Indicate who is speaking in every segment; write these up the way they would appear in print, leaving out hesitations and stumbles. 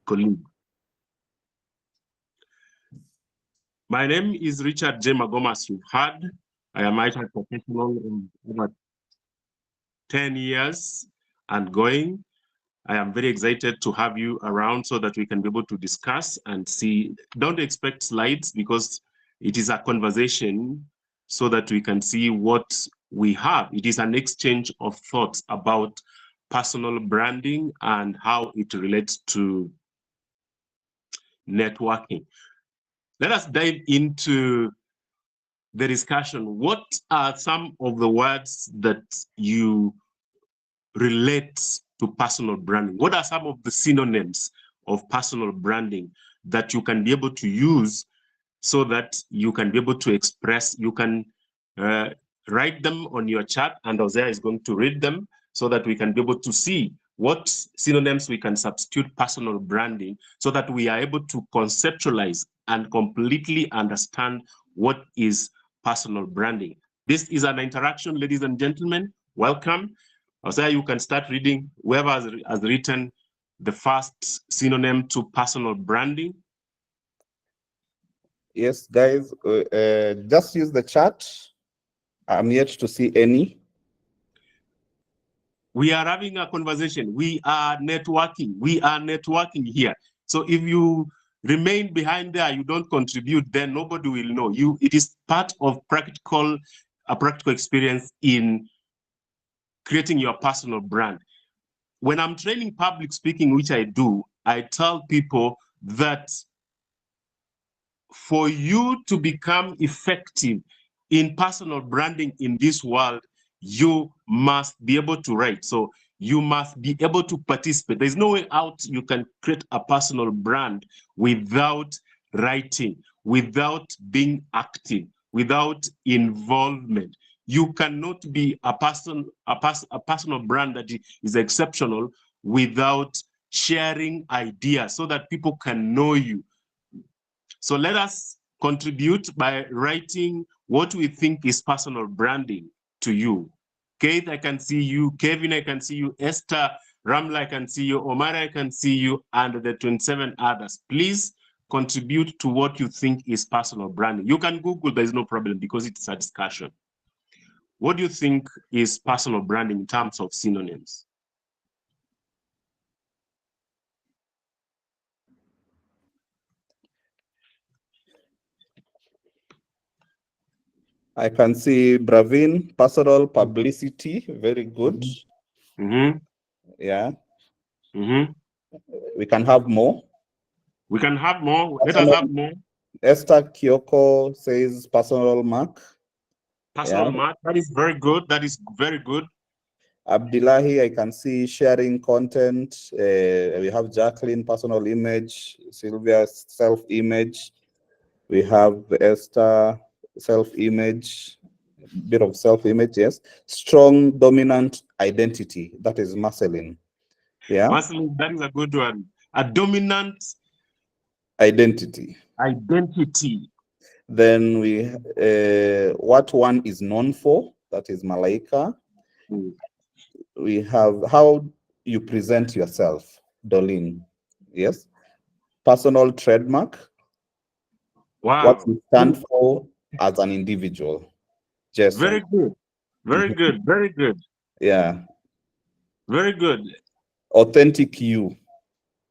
Speaker 1: colleague. My name is Richard J. Magoma, as you've heard. I am IT professional in over 10 years and going. I am very excited to have you around so that we can be able to discuss and see. Don't expect slides because it is a conversation so that we can see what we have. It is an exchange of thoughts about personal branding and how it relates to networking. Let us dive into the discussion. What are some of the words that you relate to personal branding? What are some of the synonyms of personal branding that you can be able to use so that you can be able to express? You can write them on your chat, and Hosea is going to read them so that we can be able to see what synonyms we can substitute personal branding so that we are able to conceptualize and completely understand what is personal branding. This is an interaction, ladies and gentlemen. Welcome. Hosea, you can start reading. Whoever has written the first synonym to personal branding.
Speaker 2: Yes, guys, just use the chat. I'm yet to see any.
Speaker 1: We are having a conversation. We are networking. We are networking here. So if you remain behind there, you don't contribute, then nobody will know you. It is part of a practical experience in creating your personal brand. When I'm training public speaking, which I do, I tell people that for you to become effective in personal branding in this world, you must be able to write. So you must be able to participate. There's no way out you can create a personal brand without writing, without being active, without involvement. You cannot be a personal brand that is exceptional without sharing ideas so that people can know you. So let us contribute by writing what we think is personal branding to you. Keith, I can see you. Kevin, I can see you. Esther, Ramla, I can see you. Omar, I can see you. And the 27 others. Please contribute to what you think is personal branding. You can Google, there's no problem because it's a discussion. What do you think is personal branding in terms of synonyms?
Speaker 2: I can see Bravin, personal publicity, very good.
Speaker 1: Mm-hmm.
Speaker 2: Yeah.
Speaker 1: Mm-hmm.
Speaker 2: We can have more.
Speaker 1: We can have more. Let us have more.
Speaker 2: Esther Kyoko says personal mark.
Speaker 1: Personal mark. That is very good. That is very good.
Speaker 2: Abdullahi, I can see sharing content. We have Jacqueline, personal image. Sylvia, self-image. We have Esther, self-image. Bit of self-image, yes. Strong, dominant identity. That is Marceline. Yeah.
Speaker 1: Marceline, that is a good one. A dominant
Speaker 2: identity.
Speaker 1: Identity.
Speaker 2: Then we, what one is known for. That is Malaika. We have how you present yourself, Dolin. Yes. Personal trademark.
Speaker 1: Wow.
Speaker 2: What you stand for as an individual. Jason.
Speaker 1: Very good. Very good. Very good.
Speaker 2: Yeah.
Speaker 1: Very good.
Speaker 2: Authentic you.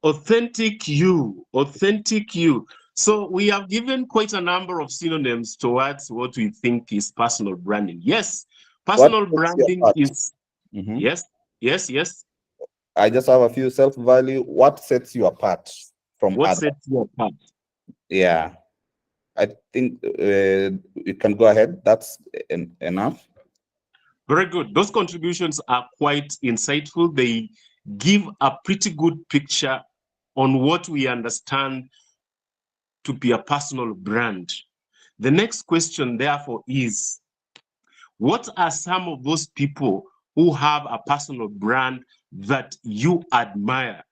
Speaker 1: Authentic you. Authentic you. So we have given quite a number of synonyms towards what we think is personal branding. Yes, personal branding is, yes, yes, yes.
Speaker 2: I just have a few self-value. What sets you apart from
Speaker 1: what
Speaker 2: others?
Speaker 1: Sets you apart?
Speaker 2: Yeah, I think you can go ahead. That's enough.
Speaker 1: Very good. Those contributions are quite insightful. They give a pretty good picture on what we understand to be a personal brand. The next question, therefore, is what are some of those people who have a personal brand that you admire?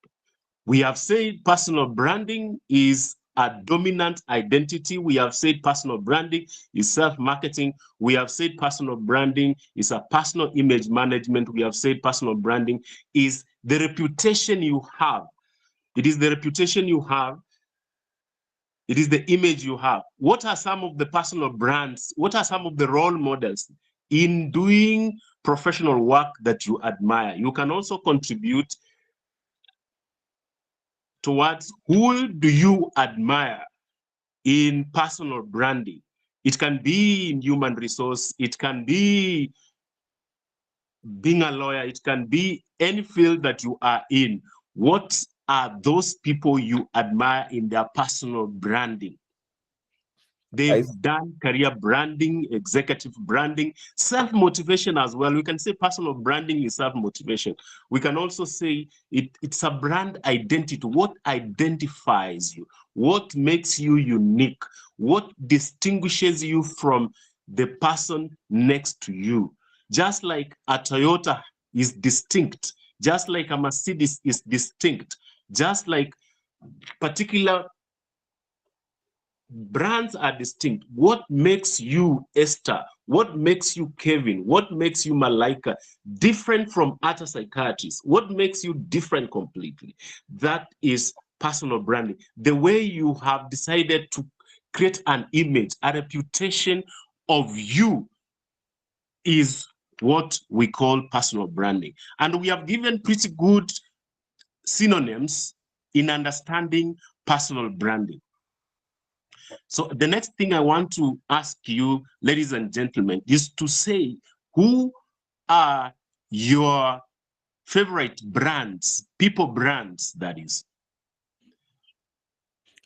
Speaker 1: We have said personal branding is a dominant identity. We have said personal branding is self-marketing. We have said personal branding is a personal image management. We have said personal branding is the reputation you have It is the reputation you have. It is the image you have. What are some of the personal brands? What are some of the role models in doing professional work that you admire? You can also contribute towards who do you admire in personal branding. It can be in human resource, it can be being a lawyer, it can be any field that you are in. What are those people you admire in their personal branding? They've done career branding, executive branding, self-motivation as well. We can say personal branding is self-motivation. We can also say it's a brand identity. What identifies you? What makes you unique? What distinguishes you from the person next to you? Just like a Toyota is distinct, just like a Mercedes is distinct, just like particular brands are distinct. What makes you Esther? What makes you Kevin? What makes you Malaika different from other psychiatrists? What makes you different completely? That is personal branding. The way you have decided to create an image, a reputation of you is what we call personal branding. And we have given pretty good synonyms in understanding personal branding. So the next thing I want to ask you, ladies and gentlemen, is to say, who are your favorite brands, people brands, that is?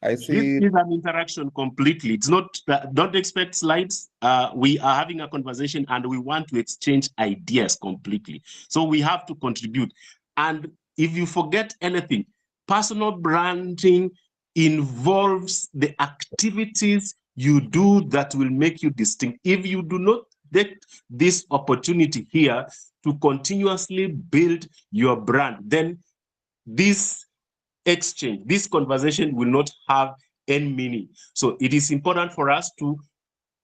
Speaker 2: I see.
Speaker 1: This is an interaction completely. It's not, don't expect slides. We are having a conversation and we want to exchange ideas completely. So we have to contribute. And if you forget anything, personal branding involves the activities you do that will make you distinct. If you do not take this opportunity here to continuously build your brand, then this exchange, this conversation will not have any meaning. So it is important for us to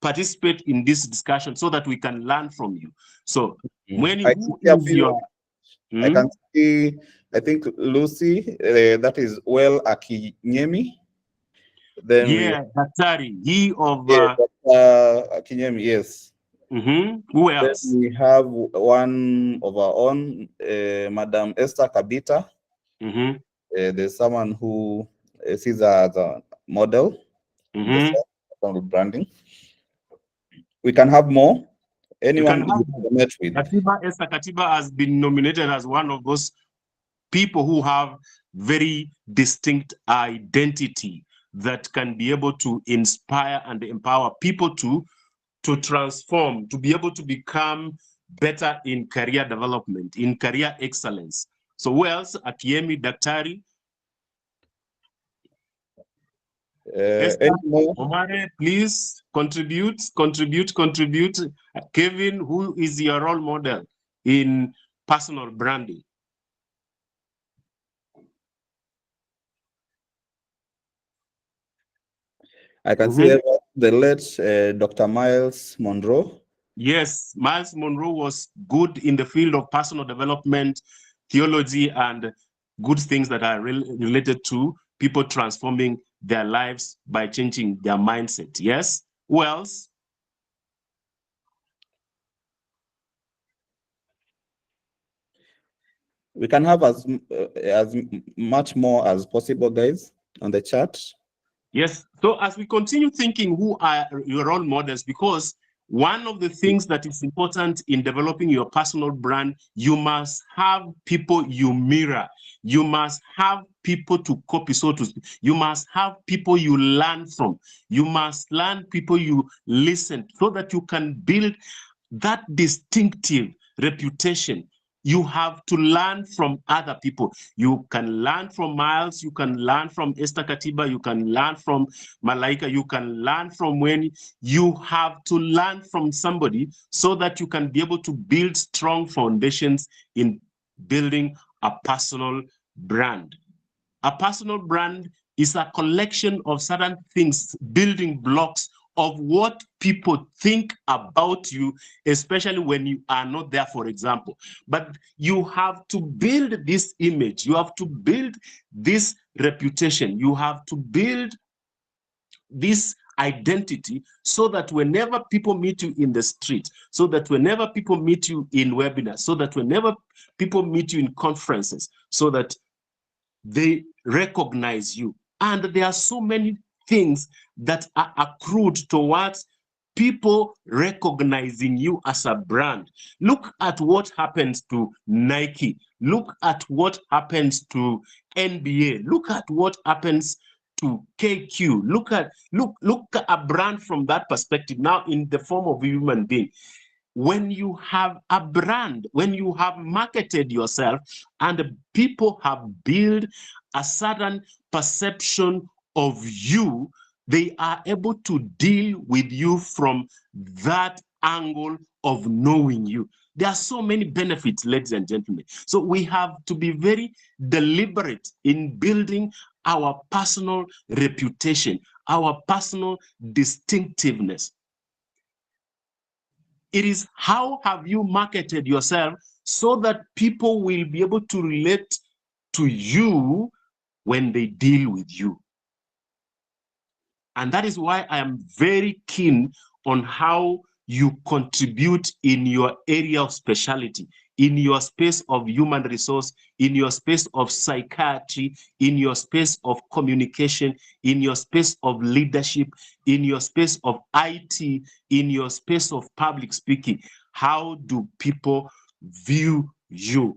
Speaker 1: participate in this discussion so that we can learn from you. So when
Speaker 2: I
Speaker 1: your
Speaker 2: can see, I think Lucy, that is Well Akinyemi. Then
Speaker 1: yeah, Daktari, he of
Speaker 2: Akinyemi, yes.
Speaker 1: Who else?
Speaker 2: Then we have one of our own, Madam Esther Kabita. There's someone who sees her as a model in the personal branding. We can have more. Anyone you met with.
Speaker 1: Esther Katiba has been nominated as one of those people who have very distinct identity that can be able to inspire and empower people to transform, to be able to become better in career development, in career excellence. So who else? Akiemi, Daktari. Omare, please contribute. Kevin, who is your role model in personal branding?
Speaker 2: I can see the late Dr. Miles Monroe.
Speaker 1: Yes, Miles Monroe was good in the field of personal development, theology, and good things that are related to people transforming their lives by changing their mindset. Yes? Who else?
Speaker 2: We can have as much more as possible, guys, on the chat.
Speaker 1: Yes. So as we continue thinking, who are your role models? Because one of the things that is important in developing your personal brand, you must have people you mirror. You must have people to copy, so to speak. You must have people you learn from. You must learn people you listen so that you can build that distinctive reputation. You have to learn from other people. You can learn from Miles, you can learn from Esther Katiba, you can learn from Malaika, you can learn from Weni. You have to learn from somebody so that you can be able to build strong foundations in building a personal brand. A personal brand is a collection of certain things, building blocks of what people think about you, especially when you are not there, for example. But you have to build this image. You have to build this reputation. You have to build this identity so that whenever people meet you in the street, so that whenever people meet you in webinars, so that whenever people meet you in conferences, so that they recognize you. And there are so many things that are accrued towards people recognizing you as a brand. Look at what happens to Nike. Look at what happens to NBA. Look at what happens to KQ. Look at a brand from that perspective now in the form of a human being. When you have a brand, when you have marketed yourself and people have built a certain perception of you, they are able to deal with you from that angle of knowing you. There are so many benefits, ladies and gentlemen. So we have to be very deliberate in building our personal reputation, our personal distinctiveness. It is how have you marketed yourself so that people will be able to relate to you when they deal with you. And that is why I am very keen on how you contribute in your area of specialty, in your space of human resource, in your space of psychiatry, in your space of communication, in your space of leadership, in your space of IT, in your space of public speaking. How do people view you?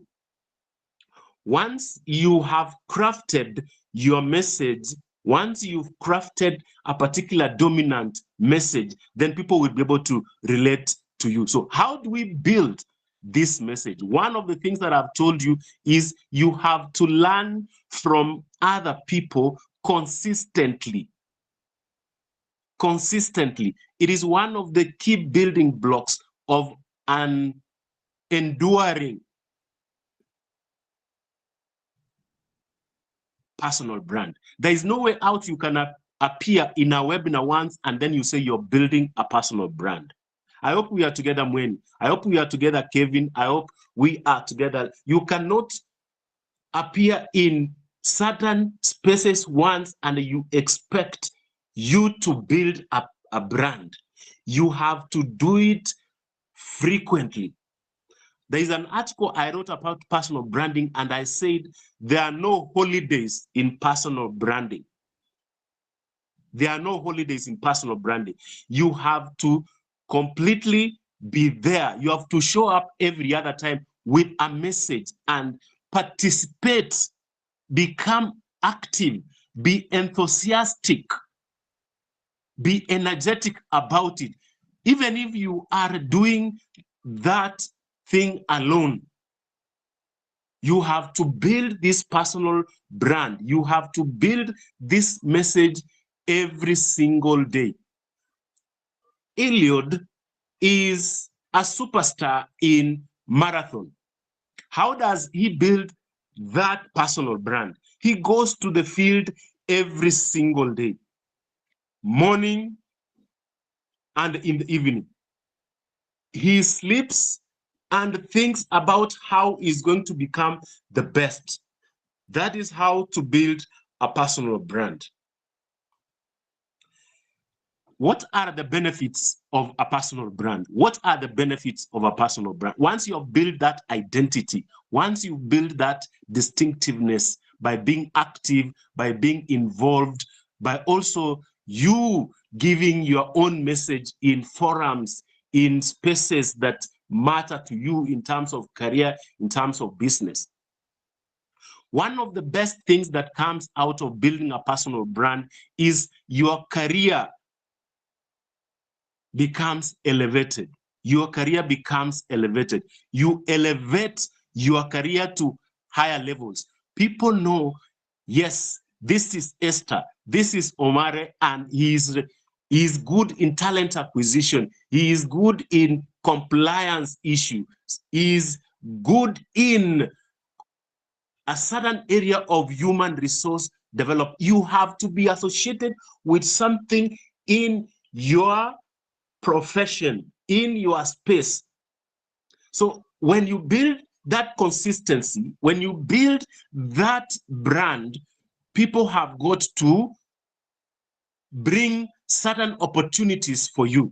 Speaker 1: Once you have crafted your message, once you've crafted a particular dominant message, then people will be able to relate to you. So how do we build this message? One of the things that I've told you is you have to learn from other people consistently. Consistently. It is one of the key building blocks of an enduring personal brand. There is no way out you can appear in a webinar once and then you say you're building a personal brand. I hope we are together, Mweni. I hope we are together, Kevin. I hope we are together. You cannot appear in certain spaces once and you expect you to build a brand. You have to do it frequently. There is an article I wrote about personal branding, and I said there are no holidays in personal branding. There are no holidays in personal branding. You have to completely be there. You have to show up every other time with a message and participate, become active, be enthusiastic, be energetic about it. Even if you are doing that thing alone, you have to build this personal brand. You have to build this message every single day. Eliud is a superstar in marathon. How does he build that personal brand? He goes to the field every single day, morning and in the evening. He sleeps and thinks about how he's going to become the best. That is how to build a personal brand. What are the benefits of a personal brand? What are the benefits of a personal brand? Once you have built that identity, once you build that distinctiveness by being active, by being involved, by also you giving your own message in forums, in spaces that matter to you in terms of career, in terms of business. One of the best things that comes out of building a personal brand is your career becomes elevated. Your career becomes elevated. You elevate your career to higher levels. People know, yes, this is Esther, this is Omare, and he is good in talent acquisition. He is good in compliance issues. He is good in a certain area of human resource development. You have to be associated with something in your profession, in your space. So when you build that consistency, when you build that brand, people have got to bring certain opportunities for you.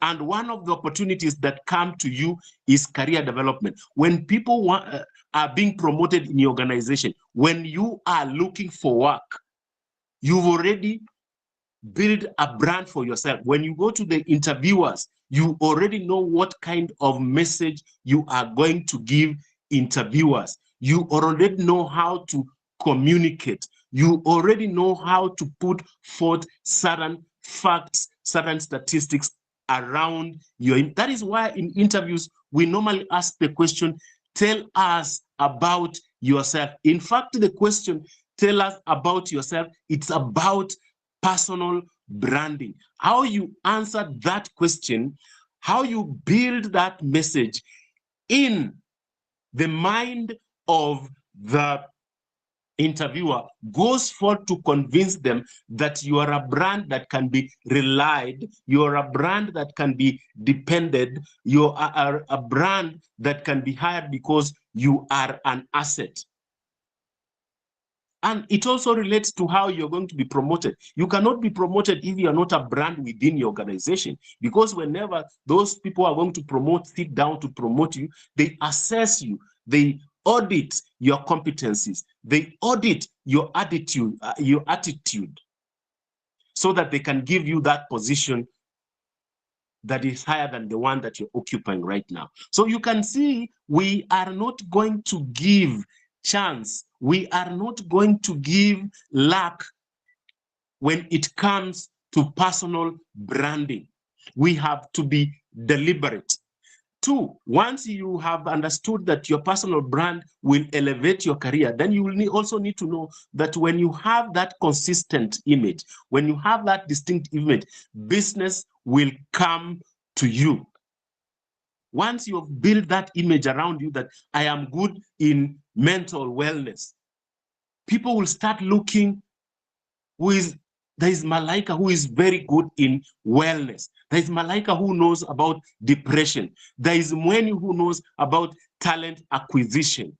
Speaker 1: And one of the opportunities that come to you is career development. When people are being promoted in your organization, when you are looking for work, you've already built a brand for yourself. When you go to the interviewers, you already know what kind of message you are going to give interviewers. You already know how to communicate. You already know how to put forth certain facts, certain statistics around your. That is why in interviews, we normally ask the question, tell us about yourself. In fact, the question, tell us about yourself, it's about personal branding. How you answer that question, how you build that message in the mind of the interviewer goes forth to convince them that you are a brand that can be relied, you are a brand that can be depended, you are a brand that can be hired because you are an asset. And it also relates to how you're going to be promoted. You cannot be promoted if you are not a brand within your organization, because whenever those people are going to sit down to promote you, they assess you, they audit your competencies, they audit your attitude, so that they can give you that position that is higher than the one that you're occupying right now. So you can see we are not going to give chance. We are not going to give luck when it comes to personal branding. We have to be deliberate. Two, once you have understood that your personal brand will elevate your career, then you will also need to know that when you have that consistent image, when you have that distinct image, business will come to you. Once you have built that image around you that I am good in mental wellness, people will start looking there is Malaika who is very good in wellness. There is Malaika who knows about depression. There is Mweni who knows about talent acquisition.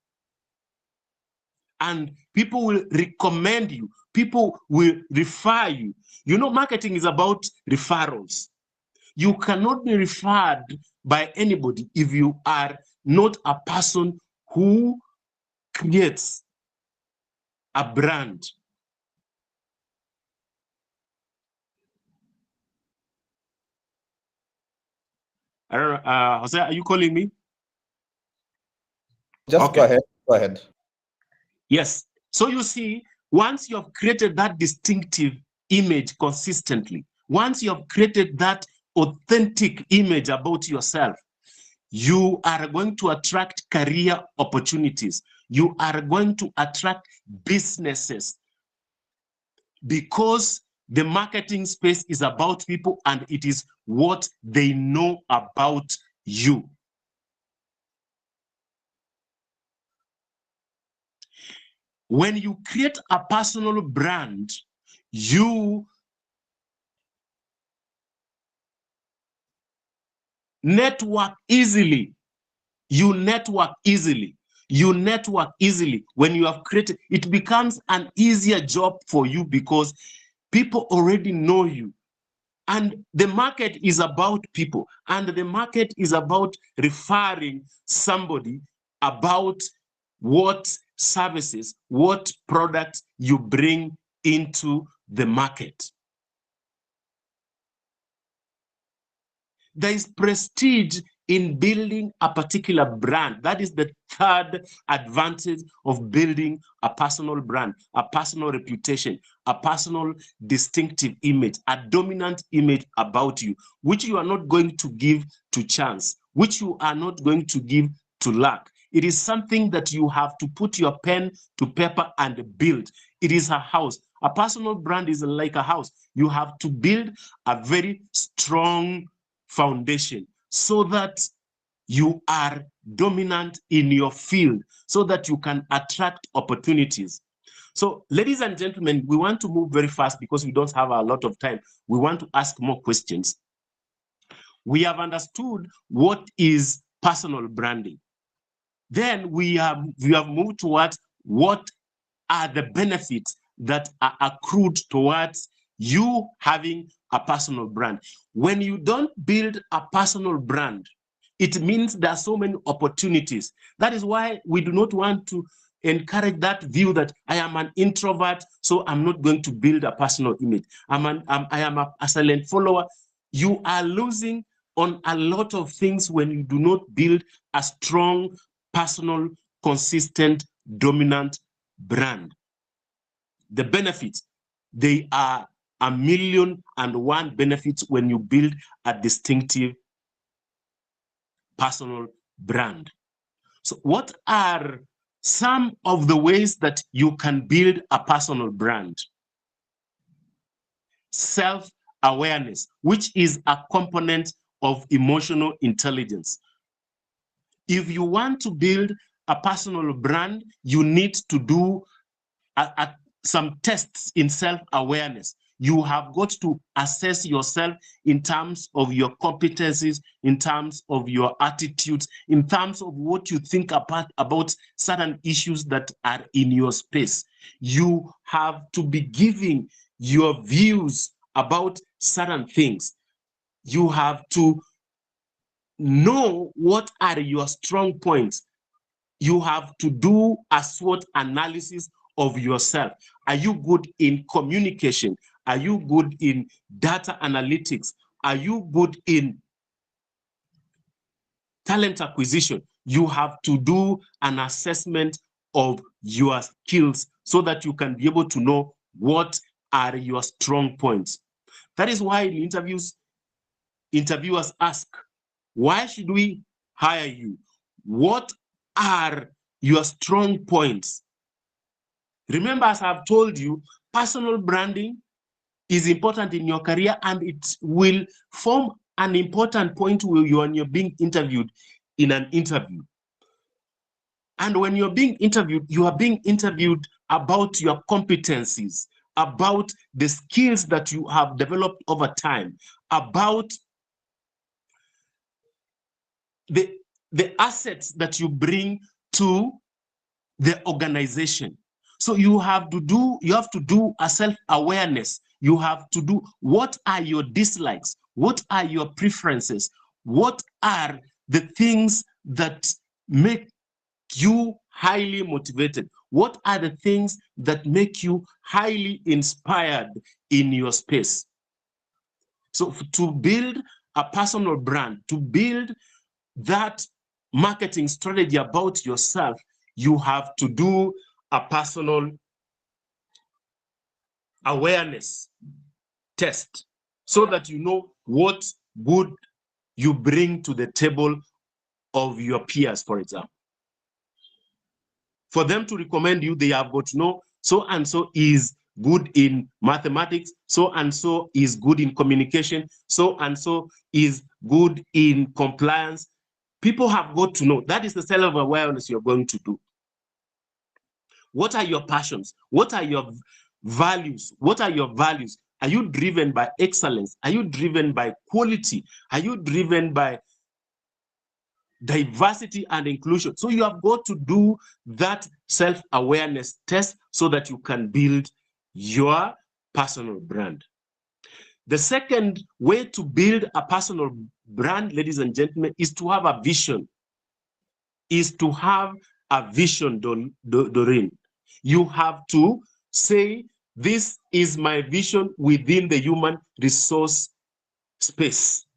Speaker 1: And people will recommend you. People will refer you. You know, marketing is about referrals. You cannot be referred by anybody if you are not a person who creates a brand. I don't know, Jose, are you calling me?
Speaker 2: Just okay. Go ahead.
Speaker 1: Yes. So you see, once you have created that distinctive image consistently, once you have created that authentic image about yourself, you are going to attract career opportunities. You are going to attract businesses, because the marketing space is about people and it is what they know about you. When you create a personal brand, you network easily. You network easily. You network easily. When you have created, it becomes an easier job for you because people already know you. And the market is about people. And the market is about referring somebody about what services, what products you bring into the market. There is prestige in building a particular brand. That is the third advantage of building a personal brand, a personal reputation, a personal distinctive image, a dominant image about you, which you are not going to give to chance, which you are not going to give to luck. It is something that you have to put your pen to paper and build. It is a house. A personal brand is like a house. You have to build a very strong foundation so that you are dominant in your field, so that you can attract opportunities. So, ladies and gentlemen, we want to move very fast because we don't have a lot of time. We want to ask more questions. We have understood what is personal branding. Then we have moved towards what are the benefits that are accrued towards you having a personal brand. When you don't build a personal brand, it means there are so many opportunities. That is why we do not want to encourage that view that I am an introvert, so I'm not going to build a personal image. I am a silent follower. You are losing on a lot of things when you do not build a strong, personal, consistent, dominant brand. The benefits, they are 1,000,001 benefits when you build a distinctive personal brand. So what are some of the ways that you can build a personal brand? Self-awareness, which is a component of emotional intelligence. If you want to build a personal brand, you need to do some tests in self-awareness. You have got to assess yourself in terms of your competencies, in terms of your attitudes, in terms of what you think about certain issues that are in your space. You have to be giving your views about certain things. You have to know what are your strong points. You have to do a SWOT analysis of yourself. Are you good in communication? Are you good in data analytics? Are you good in talent acquisition? You have to do an assessment of your skills so that you can be able to know what are your strong points. That is why in interviews, interviewers ask, why should we hire you? What are your strong points? Remember, as I've told you, personal branding is important in your career, and it will form an important point when you're being interviewed in an interview. And when you're being interviewed, you are being interviewed about your competencies, about the skills that you have developed over time, about the assets that you bring to the organization. So you have to do a self-awareness. You have to do, what are your dislikes? What are your preferences? What are the things that make you highly motivated? What are the things that make you highly inspired in your space? So to build a personal brand, to build that marketing strategy about yourself, you have to do a personal awareness test so that you know what good you bring to the table of your peers, for example. For them to recommend you, they have got to know so and so is good in mathematics, so and so is good in communication, so and so is good in compliance. People have got to know. That is the self-awareness you're going to do. What are your passions? What are your values? What are your values? Are you driven by excellence? Are you driven by quality? Are you driven by diversity and inclusion? So you have got to do that self-awareness test so that you can build your personal brand. The second way to build a personal brand, ladies and gentlemen, is to have a vision. Doreen. You have to say, this is my vision within the human resource space.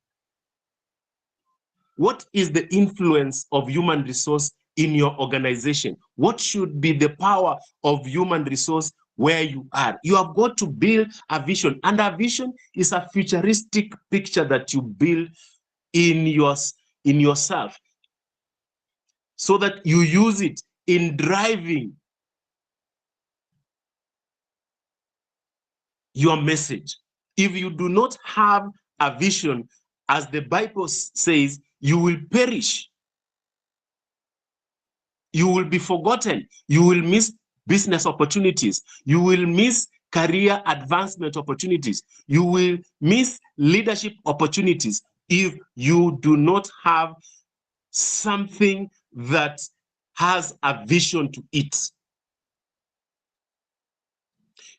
Speaker 1: What is the influence of human resource in your organization? What should be the power of human resource where you are? You have got to build a vision, and a vision is a futuristic picture that you build in yourself so that you use it in driving your message. If you do not have a vision, as the Bible says, you will perish. You will be forgotten. You will miss business opportunities. You will miss career advancement opportunities. You will miss leadership opportunities if you do not have something that has a vision to it.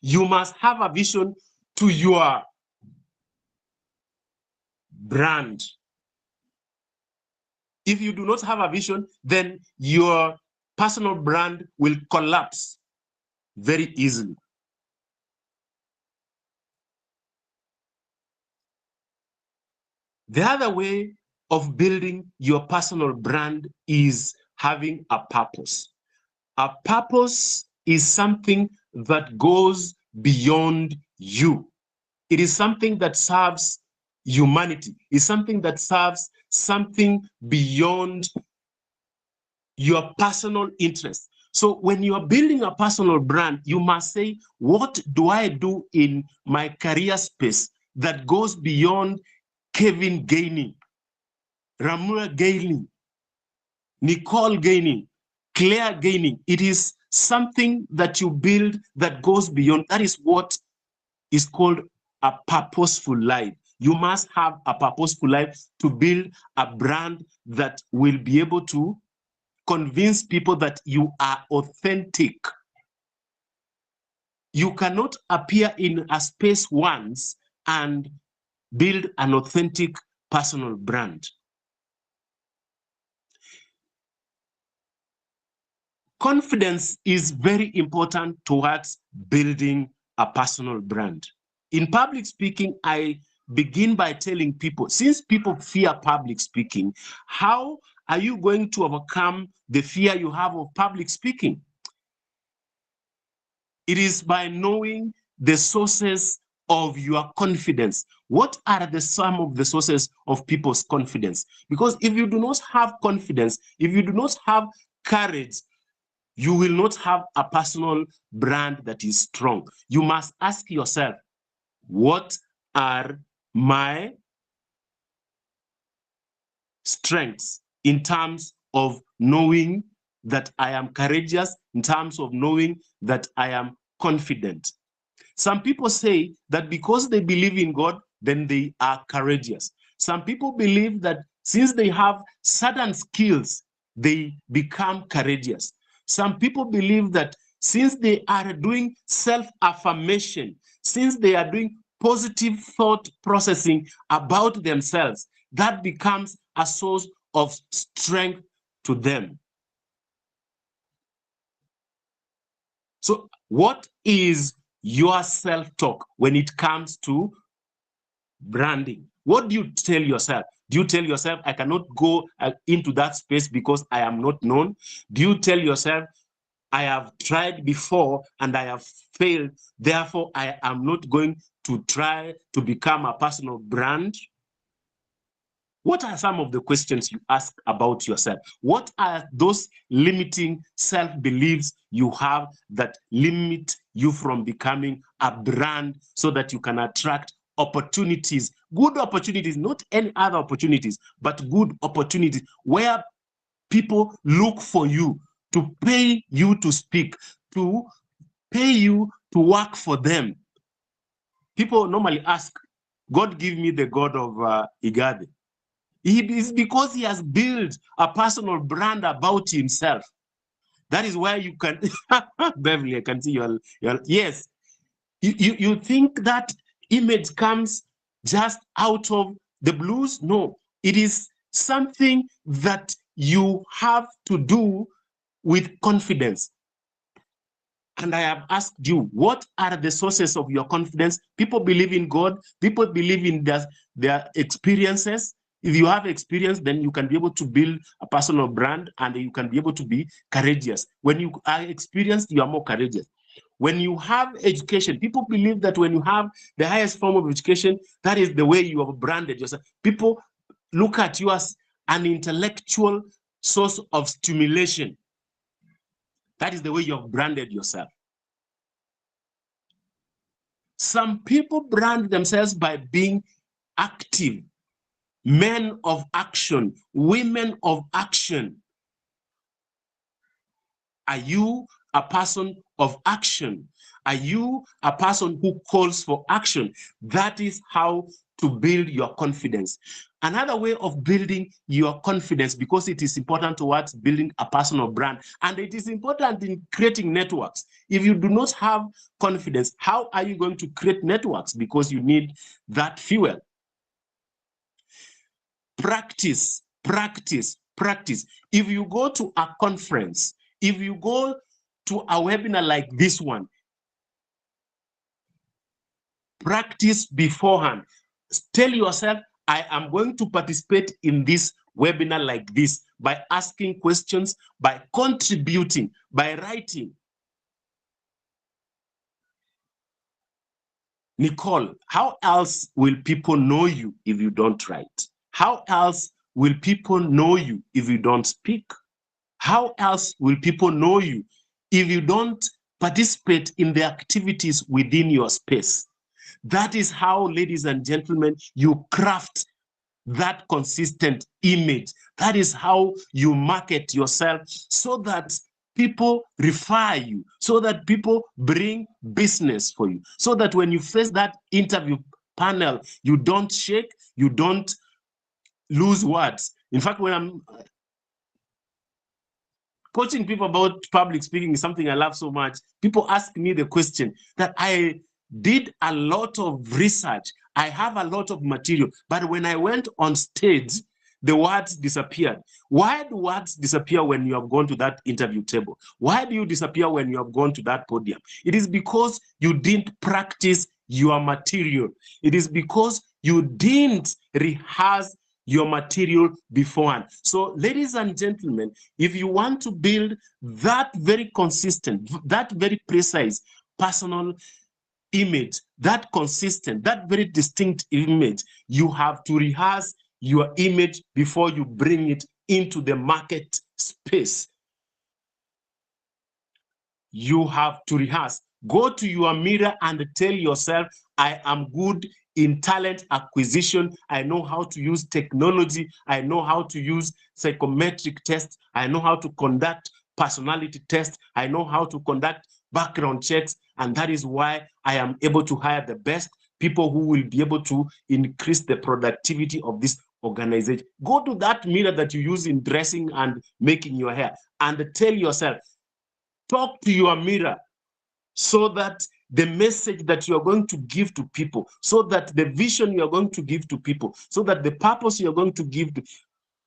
Speaker 1: You must have a vision to your brand. If you do not have a vision, then your personal brand will collapse very easily. The other way of building your personal brand is having a purpose. A purpose is something that goes beyond you. It is something that serves humanity. It's something that serves something beyond your personal interest. So when you are building a personal brand, you must say, what do I do in my career space that goes beyond Kevin Gainey, Ramura Gaining, Nicole Gaining, Claire Gaining? It is something that you build that goes beyond. That is what is called a purposeful life. You must have a purposeful life to build a brand that will be able to convince people that you are authentic. You cannot appear in a space once and build an authentic personal brand. Confidence is very important towards building a personal brand. In public speaking, I begin by telling people, since people fear public speaking, how are you going to overcome the fear you have of public speaking? It is by knowing the sources of your confidence. What are some of the sources of people's confidence? Because if you do not have confidence, if you do not have courage, you will not have a personal brand that is strong. You must ask yourself, what are my strengths in terms of knowing that I am courageous, in terms of knowing that I am confident? Some people say that because they believe in God, then they are courageous. Some people believe that since they have certain skills, they become courageous. Some people believe that since they are doing self-affirmation, since they are doing positive thought processing about themselves, that becomes a source of strength to them. So what is your self-talk when it comes to branding? What do you tell yourself? Do you tell yourself, I cannot go into that space because I am not known? Do you tell yourself, I have tried before and I have failed, therefore I am not going to try to become a personal brand? What are some of the questions you ask about yourself? What are those limiting self-beliefs you have that limit you from becoming a brand so that you can attract opportunities, good opportunities, not any other opportunities, but good opportunities where people look for you, to pay you to speak, to pay you to work for them? People normally ask, God give me the God of Igade. It is because he has built a personal brand about himself. That is why you can, Beverly, I can see your yes. You think that image comes just out of the blues? No, it is something that you have to do with confidence. And I have asked you, what are the sources of your confidence? People believe in God. People believe in their experiences. If you have experience, then you can be able to build a personal brand and you can be able to be courageous. When you are experienced, you are more courageous. When you have education, people believe that when you have the highest form of education, that is the way you have branded yourself. People look at you as an intellectual source of stimulation. That is the way you have branded yourself. Some people brand themselves by being active, men of action, women of action. Are you a person of action? Are you a person who calls for action? That is how to build your confidence. Another way of building your confidence, because it is important towards building a personal brand, and it is important in creating networks. If you do not have confidence, how are you going to create networks? Because you need that fuel. Practice, practice, practice. If you go to a conference, if you go to a webinar like this one, practice beforehand. Tell yourself, I am going to participate in this webinar like this by asking questions, by contributing, by writing. Nicole, how else will people know you if you don't write? How else will people know you if you don't speak? How else will people know you if you don't participate in the activities within your space? That is how, ladies and gentlemen, you craft that consistent image. That is how you market yourself so that people refer you, so that people bring business for you, so that when you face that interview panel, you don't shake, you don't lose words. In fact, when I'm coaching people about public speaking is something I love so much. People ask me the question that I did a lot of research. I have a lot of material, but when I went on stage, the words disappeared. Why do words disappear when you have gone to that interview table? Why do you disappear when you have gone to that podium? It is because you didn't practice your material. It is because you didn't rehearse your material beforehand. So, ladies and gentlemen, if you want to build that very consistent, that very precise personal image, that consistent, that very distinct image, you have to rehearse your image before you bring it into the market space. You have to rehearse. Go to your mirror and tell yourself, I am good in talent acquisition. I know how to use technology. I know how to use psychometric tests. I know how to conduct personality tests. I know how to conduct background checks. And that is why I am able to hire the best people who will be able to increase the productivity of this organization. Go to that mirror that you use in dressing and making your hair and tell yourself, talk to your mirror so that the message that you are going to give to people, so that the vision you are going to give to people, so that the purpose you are going to give to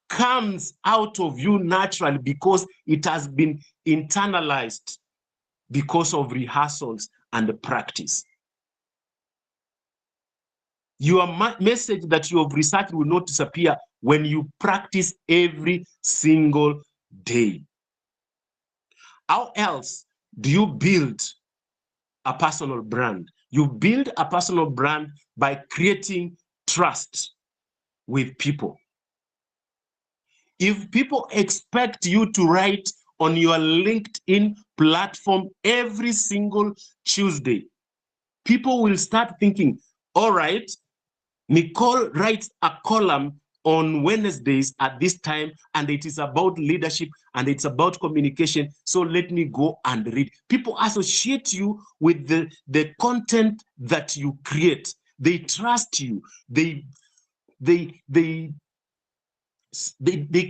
Speaker 1: comes out of you naturally because it has been internalized because of rehearsals and practice. Your message that you have researched will not disappear when you practice every single day. How else do you build a personal brand? You build a personal brand by creating trust with people. If people expect you to write on your LinkedIn platform every single Tuesday, people will start thinking, all right, Nicole writes a column on Wednesdays at this time, and it is about leadership and it's about communication. So let me go and read. People associate you with the content that you create. They trust you. They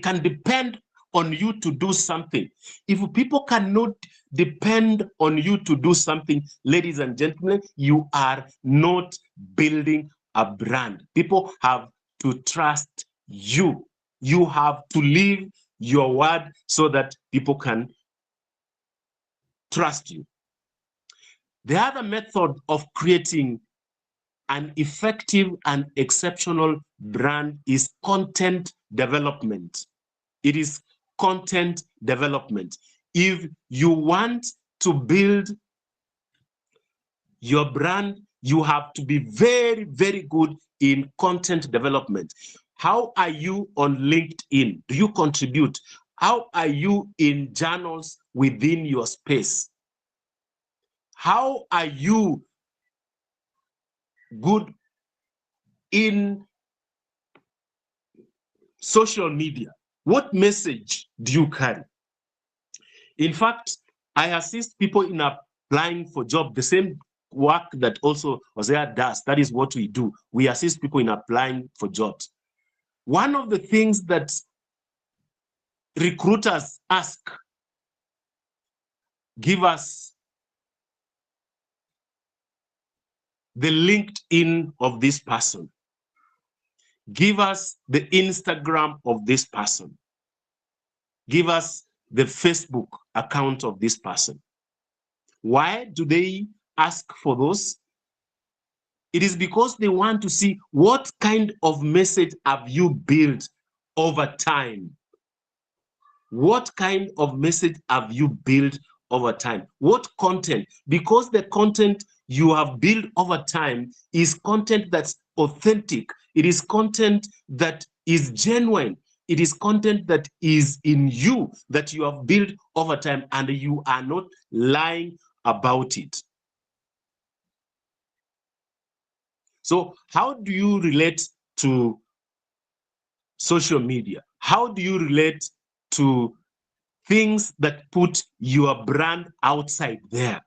Speaker 1: can depend on you to do something. If people cannot depend on you to do something, ladies and gentlemen, you are not building a brand. People have to trust you. You have to live your word so that people can trust you. The other method of creating an effective and exceptional brand is content development. It is content development. If you want to build your brand, you have to be very, very good in content development. How are you on LinkedIn? Do you contribute? How are you in journals within your space? How are you good in social media? What message do you carry? In fact, I assist people in applying for jobs, the same work that also Hosea does. That is what we do. We assist people in applying for jobs. One of the things that recruiters ask, give us the LinkedIn of this person. Give us the Instagram of this person. Give us the Facebook account of this person. Why do they ask for those? It is because they want to see what kind of message have you built over time. What kind of message have you built over time? What content? Because the content you have built over time is content that's authentic. It is content that is genuine. It is content that is in you, that you have built over time, and you are not lying about it. So how do you relate to social media? How do you relate to things that put your brand outside there?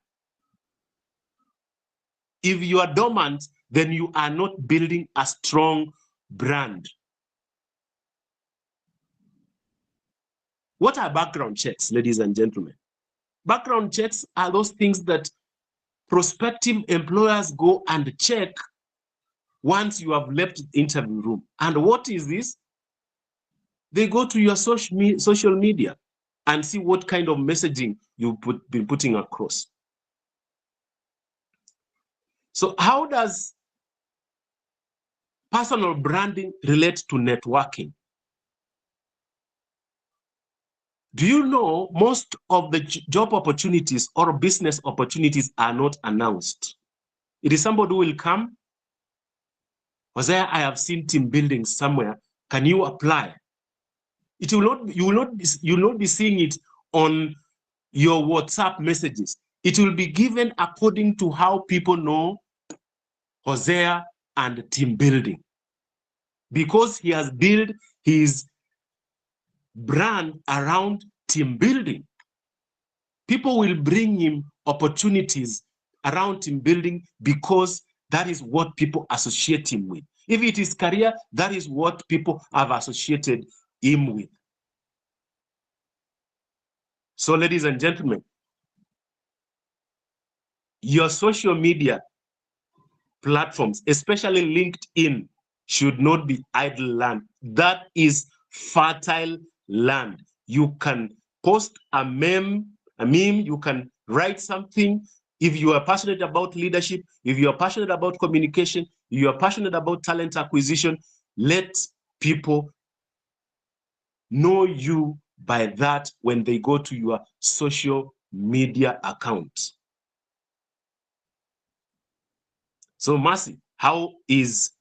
Speaker 1: If you are dormant, then you are not building a strong brand. What are background checks, ladies and gentlemen? Background checks are those things that prospective employers go and check once you have left the interview room. And what is this? They go to your social media and see what kind of messaging you've been putting across. So how does personal branding relate to networking? Do you know most of the job opportunities or business opportunities are not announced? It is somebody who will come. Hosea, I have seen team building somewhere. Can you apply? It will not. You will not be seeing it on your WhatsApp messages. It will be given according to how people know Hosea and team building, because he has built his brand around team building. People will bring him opportunities around team building because that is what people associate him with. If it is career, that is what people have associated him with. So, ladies and gentlemen, your social media platforms, especially LinkedIn, should not be idle land. That is fertile land. You can post a meme, you can write something. If you are passionate about leadership, if you are passionate about communication, if you are passionate about talent acquisition, let people know you by that when they go to your social media account. So, Mercy, how is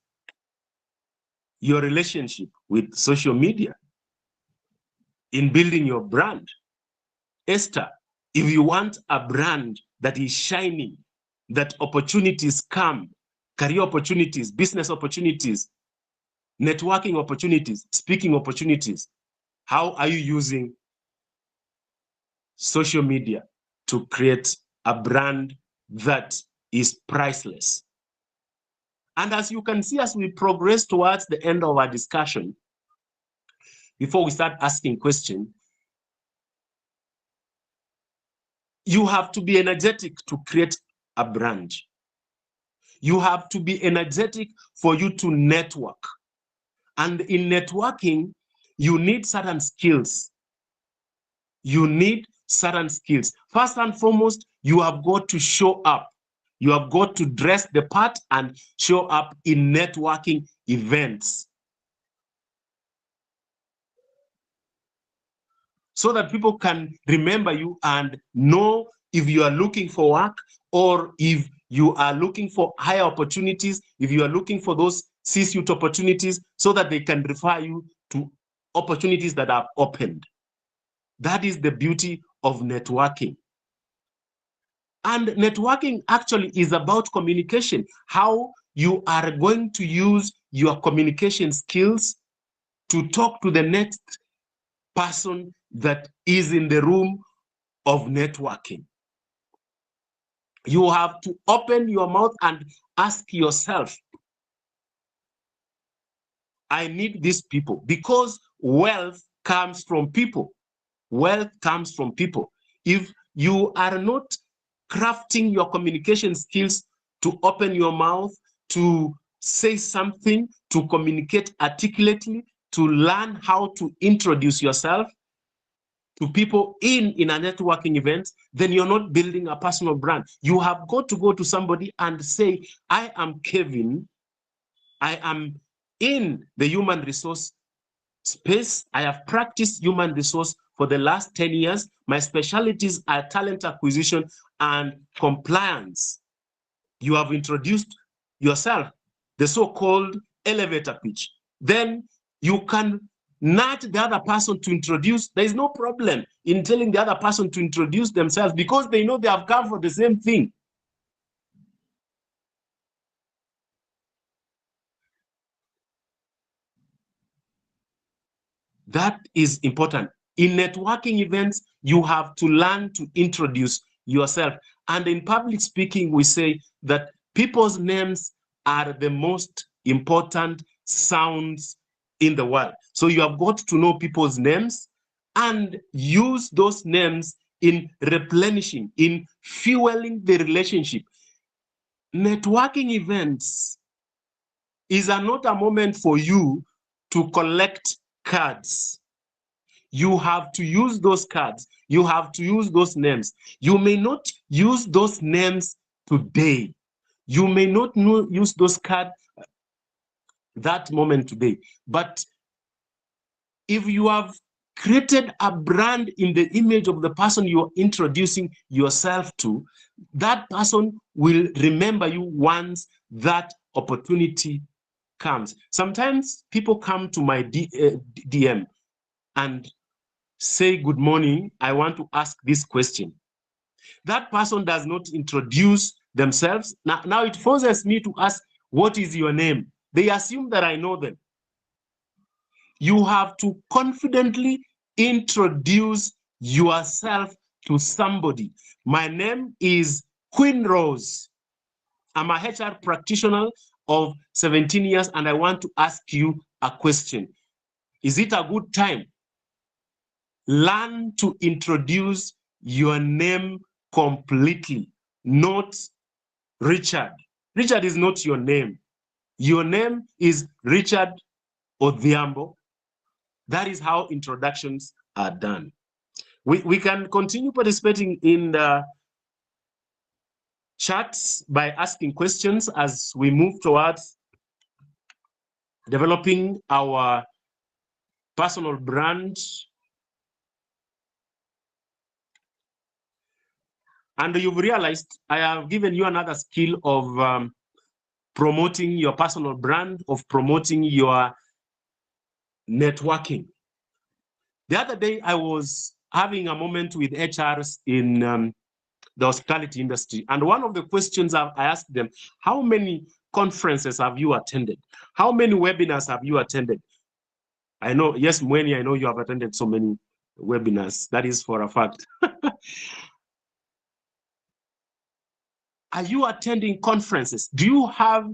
Speaker 1: your relationship with social media in building your brand? Esther, if you want a brand that is shining, that opportunities come, career opportunities, business opportunities, networking opportunities, speaking opportunities, how are you using social media to create a brand that is priceless? And as you can see, as we progress towards the end of our discussion, before we start asking questions, you have to be energetic to create a brand. You have to be energetic for you to network. And in networking, you need certain skills. You need certain skills. First and foremost, you have got to show up. You have got to dress the part and show up in networking events, so that people can remember you and know if you are looking for work, or if you are looking for higher opportunities, if you are looking for those C-suite opportunities, so that they can refer you to opportunities that are opened. That is the beauty of networking. And networking actually is about communication, how you are going to use your communication skills to talk to the next person that is in the room of networking. You have to open your mouth and ask yourself, I need these people, because wealth comes from people. Wealth comes from people. If you are not crafting your communication skills to open your mouth, to say something, to communicate articulately, to learn how to introduce yourself to people in a networking event, then you're not building a personal brand. You have got to go to somebody and say, I am Kevin. I am in the human resource space. I have practiced human resource for the last 10 years. My specialties are talent acquisition and compliance. You have introduced yourself, the so-called elevator pitch. Then you can nudge the other person to introduce. There is no problem in telling the other person to introduce themselves, because they know they have come for the same thing. That is important. In networking events, you have to learn to introduce yourself. And in public speaking, we say that people's names are the most important sounds in the world. So you have got to know people's names and use those names in replenishing, in fueling the relationship. Networking events is not a moment for you to collect cards. You have to use those cards. You have to use those names. You may not use those names today. You may not use those cards that moment today. But if you have created a brand in the image of the person you're introducing yourself to, that person will remember you once that opportunity comes. Sometimes people come to my DM and say, good morning, I want to ask this question. That person does not introduce themselves. Now it forces me to ask, what is your name? They assume that I know them. You have to confidently introduce yourself to somebody. My name is Queen Rose. I'm a HR practitioner of 17 years, and I want to ask you a question. Is it a good time? Learn to introduce your name completely, not Richard. Richard is not your name. Your name is Richard Odhiambo. That is how introductions are done. We can continue participating in the chats by asking questions as we move towards developing our personal brand. And you've realized I have given you another skill of promoting your personal brand, of promoting your networking. The other day, I was having a moment with HRs in the hospitality industry. And one of the questions I asked them, how many conferences have you attended? How many webinars have you attended? I know, yes, Mweni, I know you have attended so many webinars. That is for a fact. Are you attending conferences? Do you have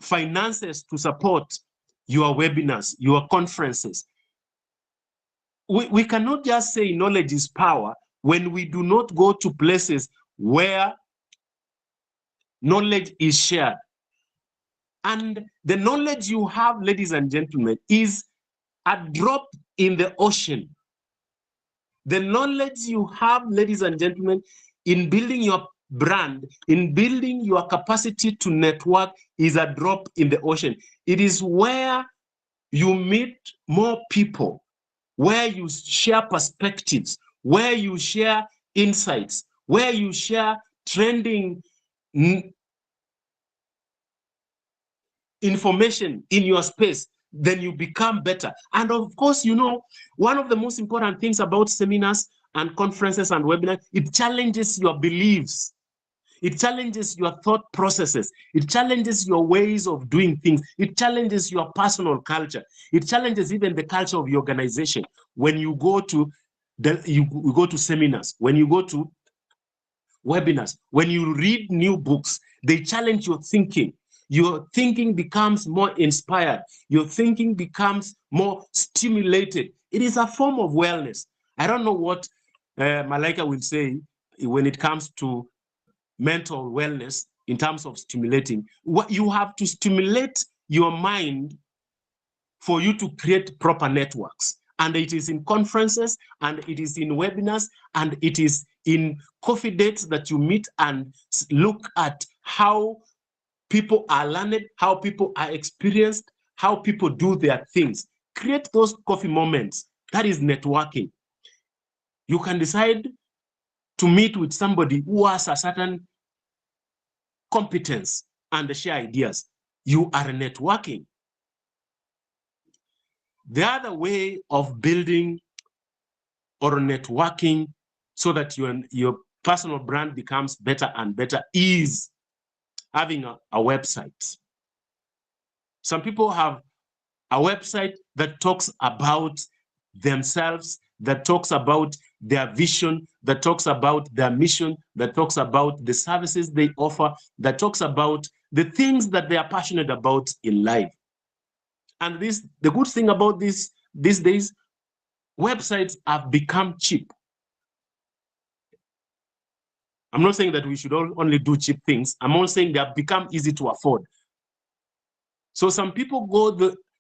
Speaker 1: finances to support your webinars, your conferences? We cannot just say knowledge is power when we do not go to places where knowledge is shared. And the knowledge you have, ladies and gentlemen, is a drop in the ocean. The knowledge you have, ladies and gentlemen, in building your brand, in building your capacity to network is a drop in the ocean. It is where you meet more people, where you share perspectives, where you share insights, where you share trending information in your space, then you become better. And of course, you know, one of the most important things about seminars and conferences and webinars, it challenges your beliefs. It challenges your thought processes. It challenges your ways of doing things. It challenges your personal culture. It challenges even the culture of your organization. When you go to you go to seminars, when you go to webinars, when you read new books, they challenge your thinking. Your thinking becomes more inspired. Your thinking becomes more stimulated. It is a form of wellness. I don't know what Malaika will say when it comes to mental wellness in terms of stimulating. What you have to stimulate your mind for you to create proper networks. And it is in conferences, and it is in webinars, and it is in coffee dates that you meet and look at how people are learned, how people are experienced, how people do their things. Create those coffee moments. That is networking. You can decide to meet with somebody who has a certain competence and share ideas. You are networking. The other way of building or networking so that your personal brand becomes better and better is having a website. Some people have a website that talks about themselves, that talks about their vision, that talks about their mission, that talks about the services they offer, that talks about the things that they are passionate about in life. And the good thing about these days, websites have become cheap. I'm not saying that we should only do cheap things. I'm only saying they have become easy to afford. So some people go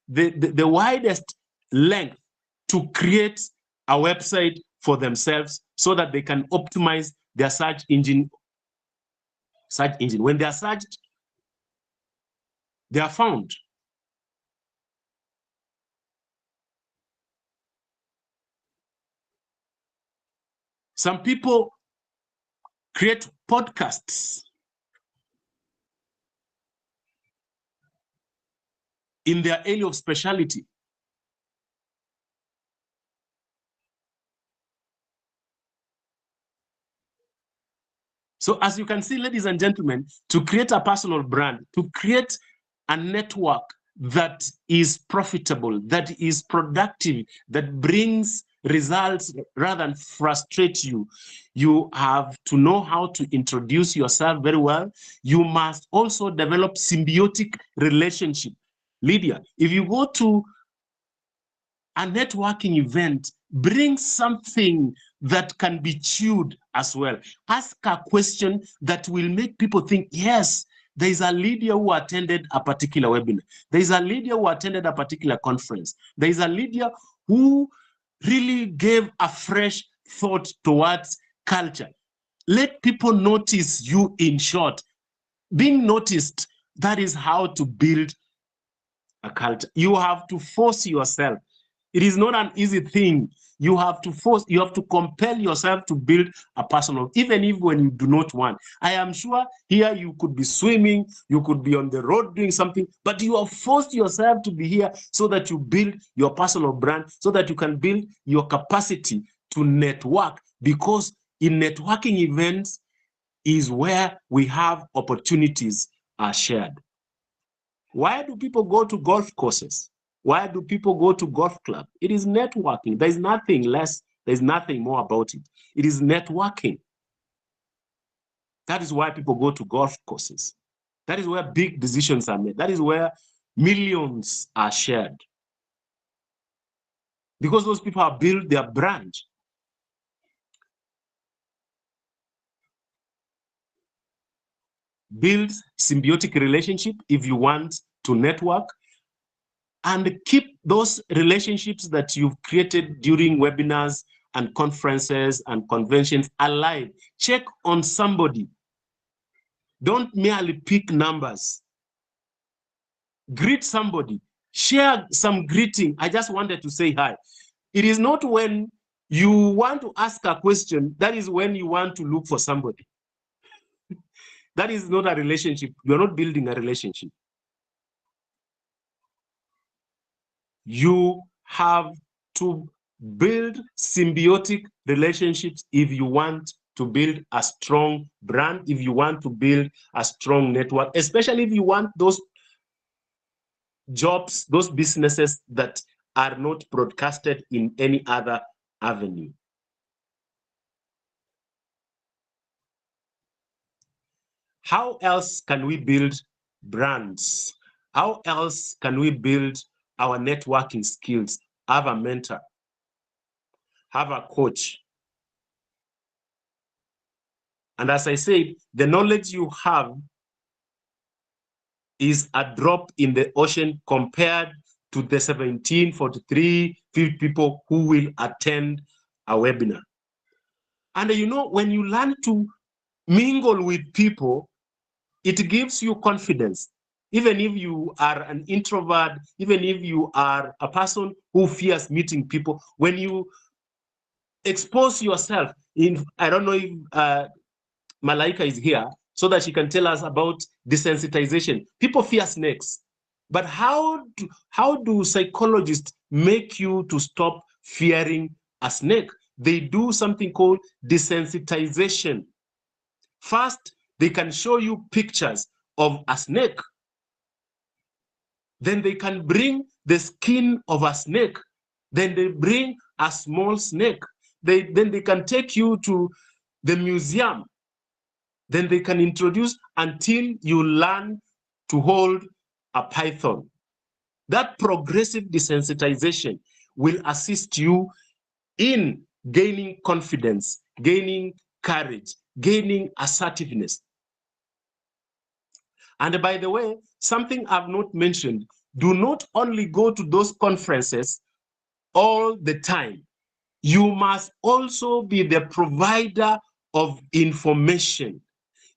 Speaker 1: the widest length to create a website for themselves so that they can optimize their search engine. When they are searched, they are found. Some people create podcasts in their area of specialty. So as you can see, ladies and gentlemen, to create a personal brand, to create a network that is profitable, that is productive, that brings results rather than frustrate you, you have to know how to introduce yourself very well. You must also develop symbiotic relationship. Lydia, if you go to a networking event, bring something that can be chewed as well. Ask a question that will make people think, yes, there is a leader who attended a particular webinar. There is a leader who attended a particular conference. There is a leader who really gave a fresh thought towards culture. Let people notice you. In short, being noticed, that is how to build a culture. You have to force yourself. It is not an easy thing. You have to compel yourself to build a personal, even if when you do not want. I am sure here you could be swimming, you could be on the road doing something, but you have forced yourself to be here so that you build your personal brand, so that you can build your capacity to network, because in networking events is where we have opportunities are shared. Why do people go to golf courses? Why do people go to golf club? It is networking. There's nothing less. There's nothing more about it. It is networking. That is why people go to golf courses. That is where big decisions are made. That is where millions are shared. Because those people have built their brand. Build symbiotic relationship if you want to network, and keep those relationships that you've created during webinars and conferences and conventions alive. Check on somebody. Don't merely pick numbers. Greet somebody. Share some greeting. I just wanted to say hi. It is not when you want to ask a question, that is when you want to look for somebody. That is not a relationship. You're not building a relationship. You have to build symbiotic relationships if you want to build a strong brand, if you want to build a strong network, especially if you want those jobs, those businesses that are not broadcasted in any other avenue. How else can we build brands? How else can we build our networking skills? Have a mentor, have a coach. And as I said, the knowledge you have is a drop in the ocean compared to the 1743 people who will attend a webinar. And you know, when you learn to mingle with people, it gives you confidence. Even if you are an introvert, even if you are a person who fears meeting people, when you expose yourself in, I don't know if Malaika is here so that she can tell us about desensitization. People fear snakes, but how do psychologists make you to stop fearing a snake? They do something called desensitization. First, they can show you pictures of a snake. Then they can bring the skin of a snake. Then they bring a small snake. Then they can take you to the museum. Then they can introduce until you learn to hold a python. That progressive desensitization will assist you in gaining confidence, gaining courage, gaining assertiveness. And by the way, something I've not mentioned, do not only go to those conferences all the time. You must also be the provider of information.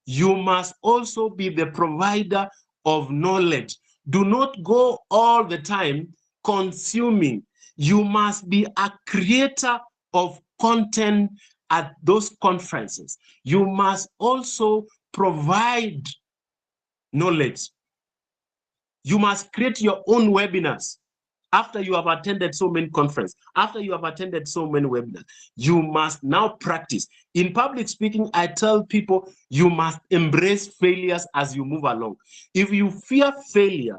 Speaker 1: You must also be the provider of knowledge. Do not go all the time consuming. You must be a creator of content at those conferences. You must also provide knowledge. You must create your own webinars. After you have attended so many conferences, after you have attended so many webinars, you must now practice. In public speaking, I tell people you must embrace failures as you move along. If you fear failure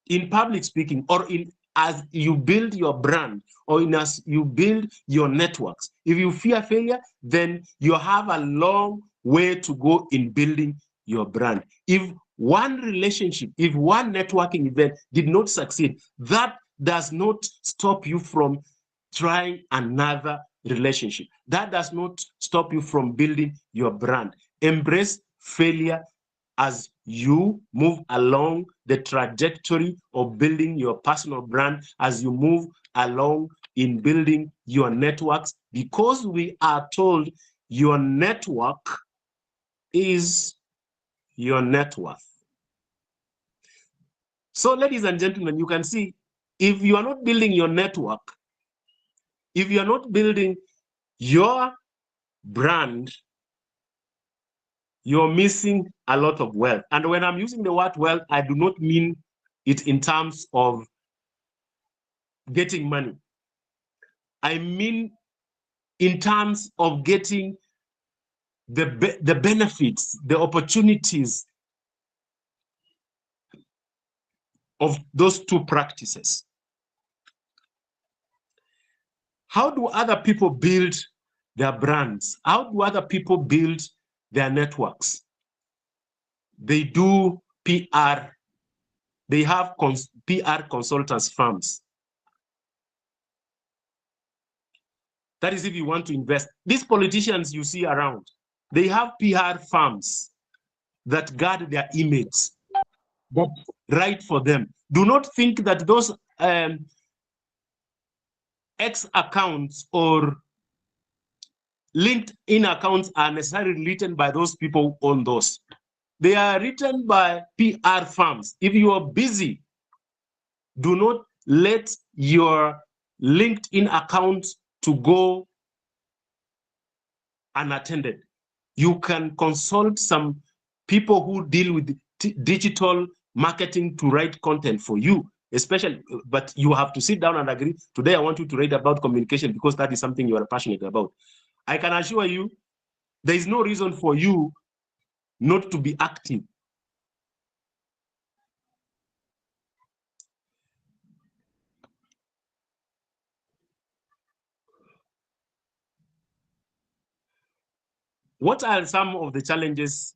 Speaker 1: in public speaking or in as you build your brand or as you build your networks, if you fear failure, then you have a long way to go in building your brand. If one relationship, if one networking event did not succeed, that does not stop you from trying another relationship. That does not stop you from building your brand. Embrace failure as you move along the trajectory of building your personal brand, as you move along in building your networks, because we are told your network is your net worth. So, ladies and gentlemen, you can see if you are not building your network, if you are not building your brand, you're missing a lot of wealth. And when I'm using the word wealth, I do not mean it in terms of getting money. I mean in terms of getting the benefits, the opportunities of those two practices. How do other people build their brands? How do other people build their networks? They do PR. They have PR consultants firms. That is if you want to invest. These politicians you see around, they have PR firms that guard their image, that write for them. Do not think that those X accounts or LinkedIn accounts are necessarily written by those people who own those. They are written by PR firms. If you are busy, do not let your LinkedIn account to go unattended. You can consult some people who deal with digital marketing to write content for you, especially, but you have to sit down and agree. Today, I want you to write about communication because that is something you are passionate about. I can assure you, there is no reason for you not to be active. What are some of the challenges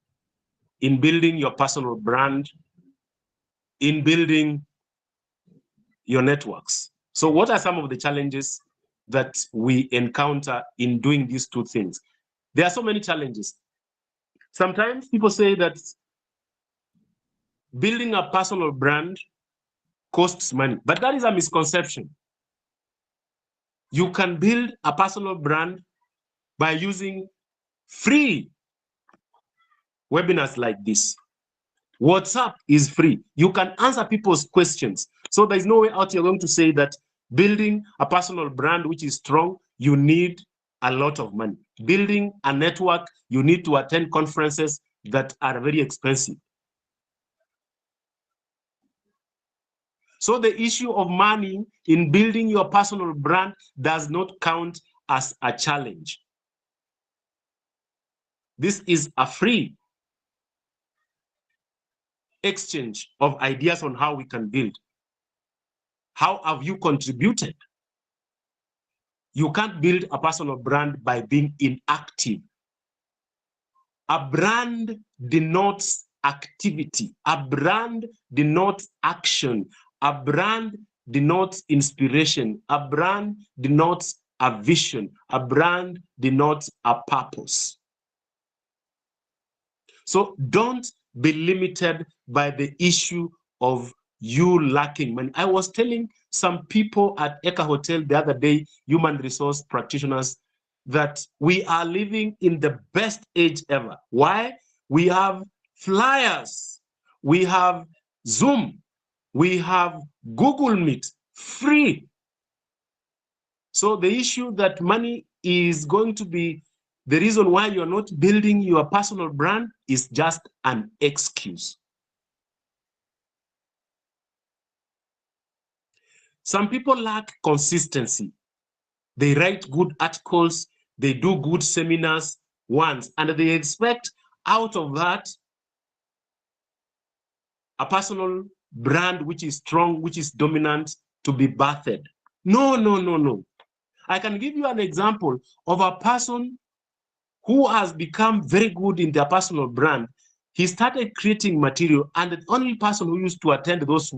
Speaker 1: in building your personal brand, in building your networks. So what are some of the challenges that we encounter in doing these two things? There are so many challenges. Sometimes people say that building a personal brand costs money, but that is a misconception. You can build a personal brand by using free webinars like this. WhatsApp is free. You can answer people's questions. So there's no way out you're going to say that building a personal brand which is strong, you need a lot of money. Building a network, you need to attend conferences that are very expensive. So the issue of money in building your personal brand does not count as a challenge. This is a free exchange of ideas on how we can build. How have you contributed? You can't build a personal brand by being inactive. A brand denotes activity. A brand denotes action. A brand denotes inspiration. A brand denotes a vision. A brand denotes a purpose. So don't be limited by the issue of you lacking money. I was telling some people at Eka Hotel the other day, human resource practitioners, that we are living in the best age ever. Why? We have flyers, we have Zoom, we have Google Meet, free. So the issue that money is going to be the reason why you're not building your personal brand is just an excuse. Some people lack consistency. They write good articles, they do good seminars once, and they expect out of that a personal brand which is strong, which is dominant, to be birthed. No, no, no, no. I can give you an example of a person who has become very good in their personal brand. He started creating material, and the only person who used to attend those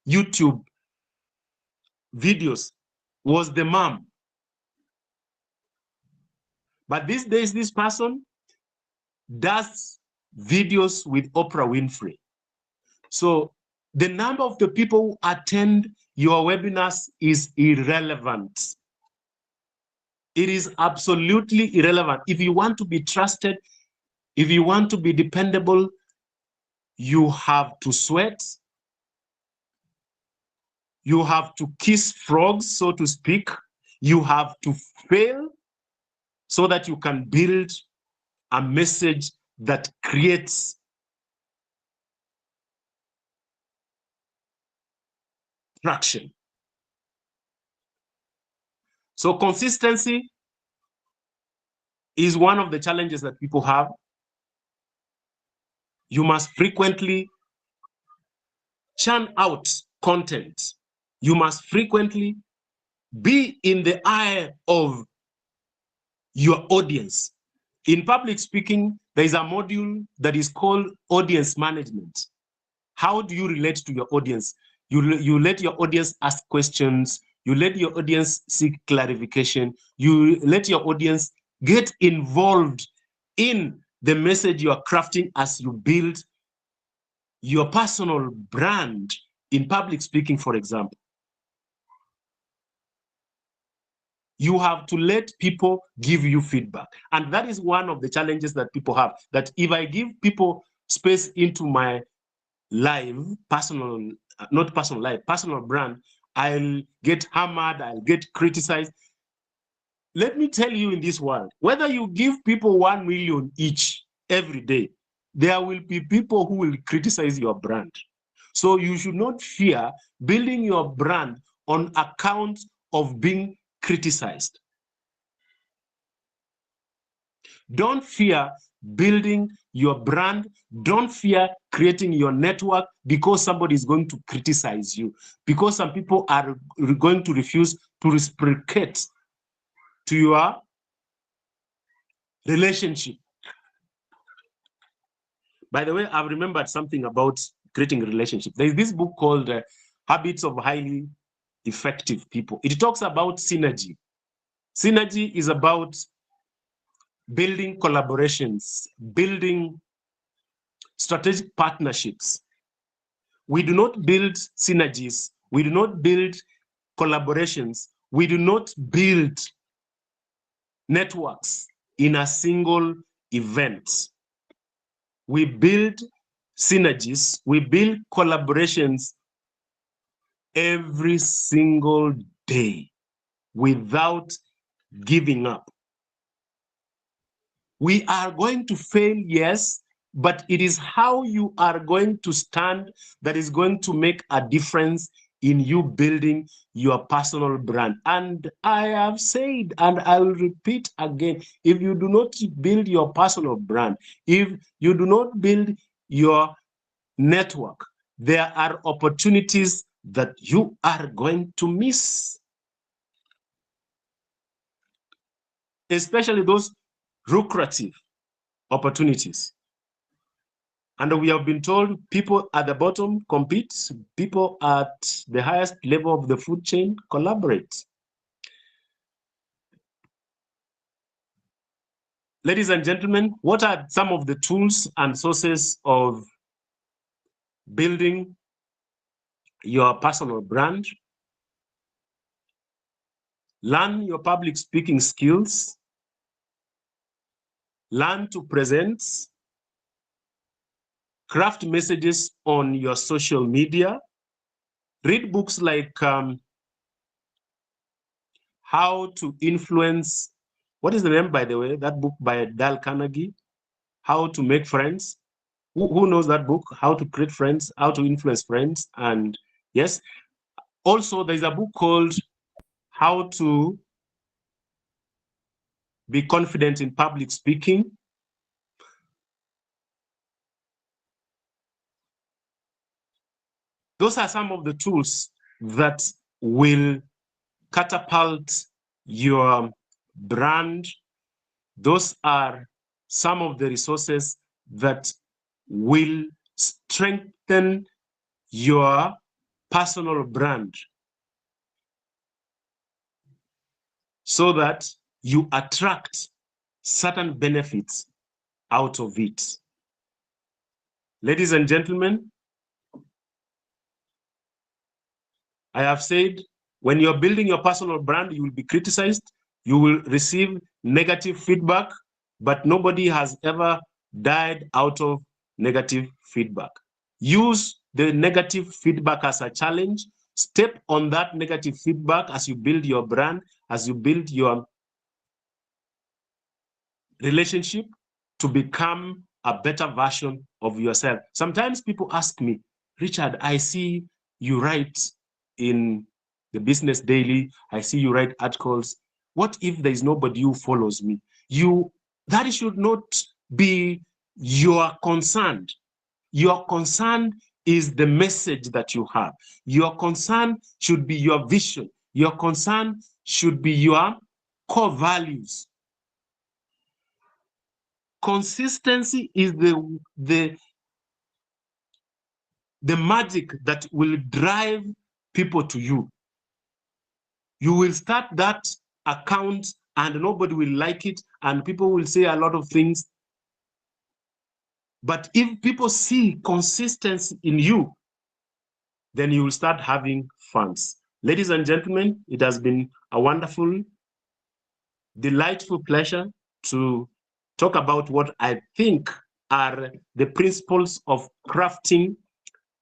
Speaker 1: YouTube videos was the mom. But these days, this person does videos with Oprah Winfrey. So the number of the people who attend your webinars is irrelevant. It is absolutely irrelevant. If you want to be trusted, if you want to be dependable, you have to sweat. You have to kiss frogs, so to speak. You have to fail so that you can build a message that creates traction. So consistency is one of the challenges that people have. You must frequently churn out content. You must frequently be in the eye of your audience. In public speaking, there is a module that is called audience management. How do you relate to your audience? You let your audience ask questions. You let your audience seek clarification. You let your audience get involved in the message you are crafting as you build your personal brand in public speaking, for example. You have to let people give you feedback. And that is one of the challenges that people have, that if I give people space into my live, personal, not personal life, personal brand, I'll get hammered, I'll get criticized. Let me tell you, in this world, whether you give people 1 million each every day, there will be people who will criticize your brand. So you should not fear building your brand on account of being criticized. Don't fear building your brand. Don't fear creating your network because somebody is going to criticize you, because some people are going to refuse to reciprocate to your relationship. By the way, I've remembered something about creating relationships. There's this book called Habits of Highly Effective People. It talks about synergy. Synergy is about building collaborations, building strategic partnerships. We do not build synergies. We do not build collaborations. We do not build networks in a single event. We build synergies. We build collaborations every single day without giving up. We are going to fail, yes, but it is how you are going to stand that is going to make a difference in you building your personal brand. And I have said, and I will repeat again, if you do not build your personal brand, if you do not build your network, there are opportunities that you are going to miss. Especially those lucrative opportunities. And we have been told people at the bottom compete, people at the highest level of the food chain collaborate. Ladies and gentlemen, what are some of the tools and sources of building your personal brand? Learn your public speaking skills. Learn to present. Craft messages on your social media. Read books like How to Influence. What is the name, by the way? That book by Dale Carnegie, How to Make Friends. Who knows that book? How to Create Friends, How to Influence Friends. And yes, also there's a book called How to Be Confident in Public Speaking. Those are some of the tools that will catapult your brand. Those are some of the resources that will strengthen your personal brand so that you attract certain benefits out of it. Ladies and gentlemen, I have said, when you're building your personal brand, you will be criticized, you will receive negative feedback, but nobody has ever died out of negative feedback. Use the negative feedback as a challenge. Step on that negative feedback as you build your brand, as you build your relationship to become a better version of yourself. Sometimes people ask me, Richard, I see you write in the Business Daily, I see you write articles. What if there is nobody who follows me? That should not be your concern. Your concern is the message that you have. Your concern should be your vision. Your concern should be your core values. Consistency is the magic that will drive people to you. You will start that account and nobody will like it and people will say a lot of things. But if people see consistency in you, then you will start having fans. Ladies and gentlemen, it has been a wonderful, delightful pleasure to talk about what I think are the principles of crafting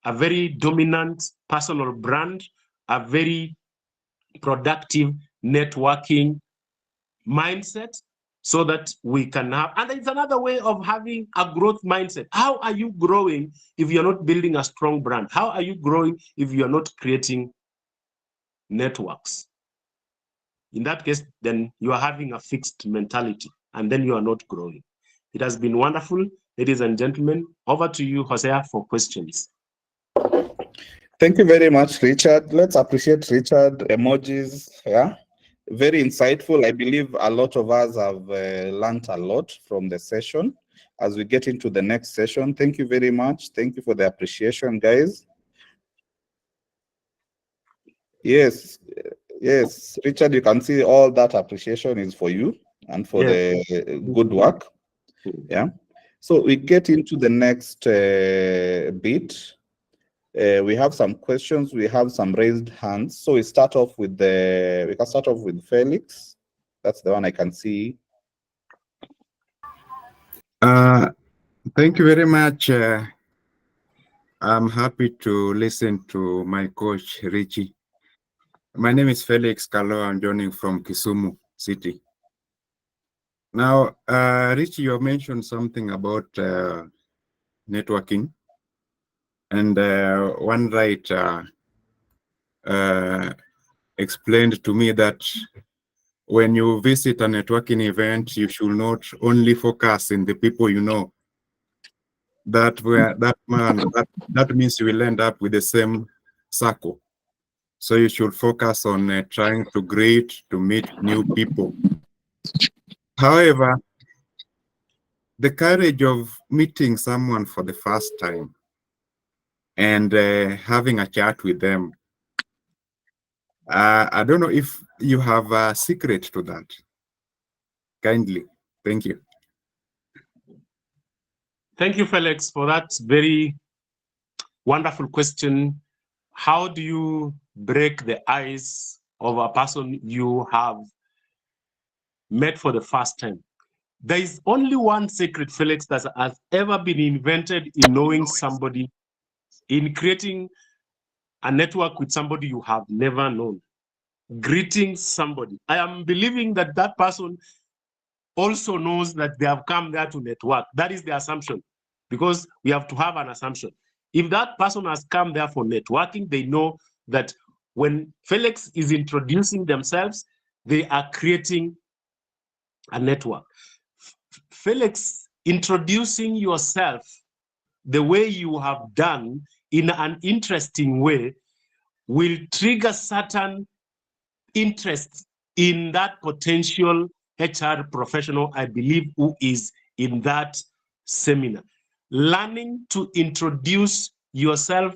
Speaker 1: a very dominant personal brand, a very productive networking mindset, so that we can have, and it's another way of having a growth mindset. How are you growing if you're not building a strong brand? How are you growing if you're not creating networks? In that case, then you are having a fixed mentality and then you are not growing. It has been wonderful, ladies and gentlemen. Over to you, Hosea, for questions.
Speaker 2: Thank you very much, Richard. Let's appreciate Richard. Emojis, yeah. Very insightful. I believe a lot of us have learned a lot from the session. as we get into the next session. Thank you very much. Thank you for the appreciation, guys. Yes, yes, Richard, you can see all that appreciation is for you and for the good work. Yeah. So we get into the next bit. We have some questions. We have some raised hands. So we can start off with Felix. That's the one I can see.
Speaker 3: Thank you very much. I'm happy to listen to my coach, Richie. My name is Felix Kalo. I'm joining from Kisumu City. Now, Richie, you have mentioned something about networking. And one writer explained to me that when you visit a networking event, you should not only focus in the people you know. That means you will end up with the same circle. So you should focus on trying to meet new people. However, the courage of meeting someone for the first time and having a chat with them, I don't know if you have a secret to that. Kindly, thank you.
Speaker 1: Thank you, Felix, for that very wonderful question. How do you break the ice of a person you have met for the first time? There is only one secret, Felix, that has ever been invented in knowing somebody, in creating a network with somebody you have never known. Greeting somebody. I am believing that that person also knows that they have come there to network. That is the assumption, because we have to have an assumption. If that person has come there for networking, they know that when Felix is introducing themselves, they are creating a network. Felix, introducing yourself the way you have done in an interesting way will trigger certain interest in that potential HR professional, I believe, who is in that seminar. Learning to introduce yourself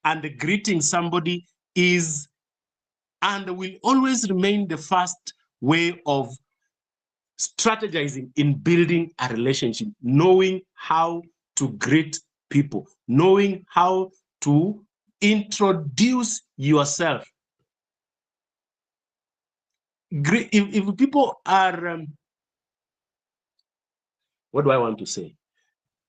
Speaker 1: and greeting somebody is and will always remain the first way of strategizing in building a relationship, knowing how to greet people, knowing how to introduce yourself. If people are, what do I want to say?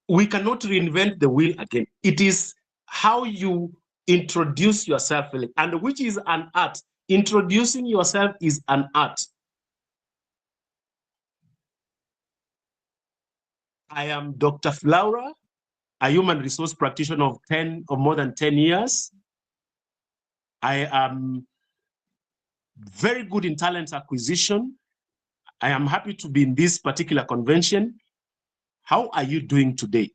Speaker 1: We cannot reinvent the wheel again. It is how you introduce yourself, and which is an art. Introducing yourself is an art. I am Dr. Flaura, a human resource practitioner of more than 10 years. I am very good in talent acquisition. I am happy to be in this particular convention. How are you doing today?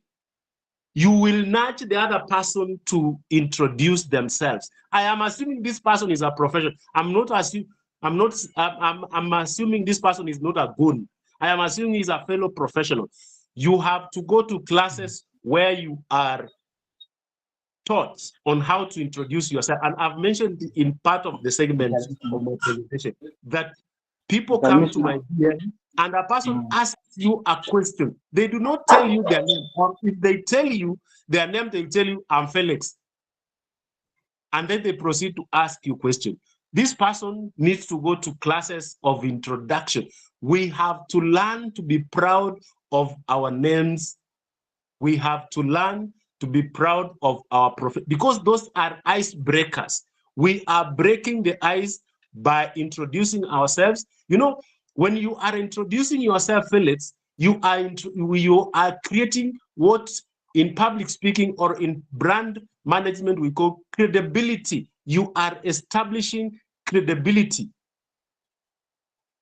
Speaker 1: You will nudge the other person to introduce themselves. I am assuming this person is a professional. I'm assuming this person is not a goon. I am assuming he's a fellow professional. You have to go to classes where you are taught on how to introduce yourself. And I've mentioned in part of the segment of my presentation that people come to my DM and a person asks you a question. They do not tell you their name, or if they tell you their name, they'll tell you, I'm Felix. And then they proceed to ask you a question. This person needs to go to classes of introduction. We have to learn to be proud of our names. We have to learn to be proud of our profession, because those are icebreakers. We are breaking the ice by introducing ourselves. You know, when you are introducing yourself, Felix, you are creating what in public speaking or in brand management we call credibility. You are establishing credibility.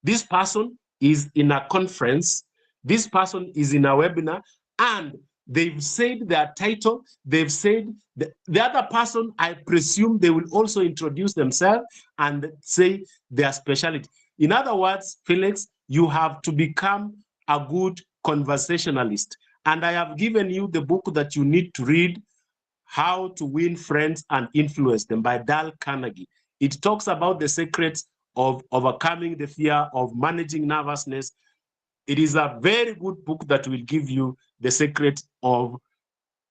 Speaker 1: This person is in a conference, this person is in a webinar, and they've said their title, they've said the other person, I presume they will also introduce themselves and say their specialty. In other words, Felix, you have to become a good conversationalist. And I have given you the book that you need to read, How to Win Friends and Influence Them by Dale Carnegie. It talks about the secrets of overcoming the fear, of managing nervousness. It is a very good book that will give you the secret of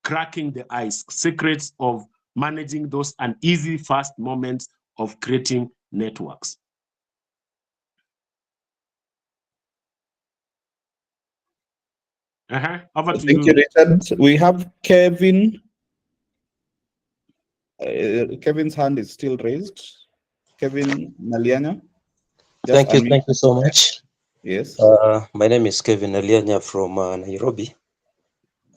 Speaker 1: cracking the ice, secrets of managing those uneasy, fast moments of creating networks. Over to
Speaker 2: Thank
Speaker 1: you.
Speaker 2: you, Richard. We have Kevin. Kevin's hand is still raised. Kevin Nalianya.
Speaker 4: Thank you so much.
Speaker 2: Yes.
Speaker 4: My name is Kevin Nalianya from Nairobi.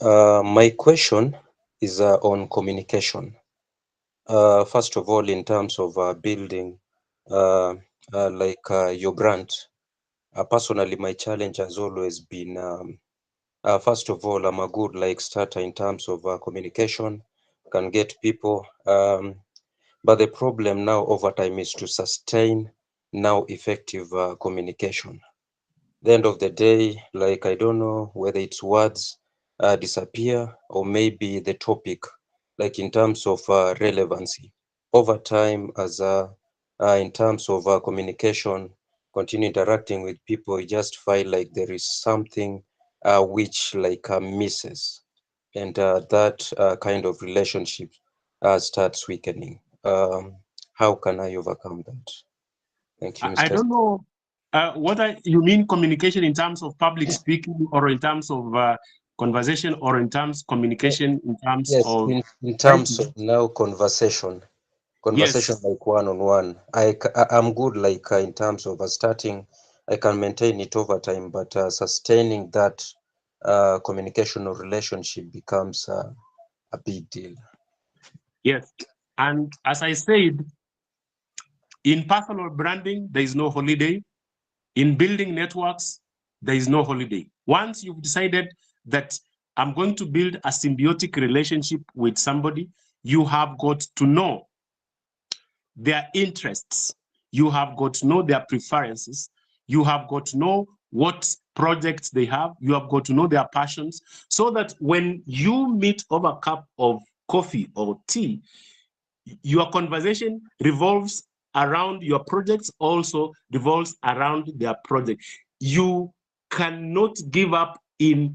Speaker 4: My question is on communication. First of all, in terms of building your brand, personally, my challenge has always been, first of all, I'm a good starter in terms of communication, can get people. But the problem now over time is to sustain now effective communication. The end of the day, I don't know whether it's words disappear or maybe the topic, in terms of relevancy. Over time, as in terms of communication, continue interacting with people, you just feel like there is something which misses. And that kind of relationship starts weakening. How can I overcome that? Thank you, Mr.
Speaker 1: I don't know you mean communication in terms of public speaking, or in terms of conversation, or in terms communication in terms of
Speaker 4: in terms of now conversation
Speaker 1: yes.
Speaker 4: like one-on-one. I'm good in terms of starting, I can maintain it over time, but sustaining that communication or relationship becomes a big deal.
Speaker 1: Yes, and as I said, in personal branding, there is no holiday. In building networks, there is no holiday. Once you've decided that I'm going to build a symbiotic relationship with somebody, you have got to know their interests. You have got to know their preferences. You have got to know what projects they have. You have got to know their passions, so that when you meet over a cup of coffee or tea, your conversation revolves around your projects, also revolves around their project. You cannot give up in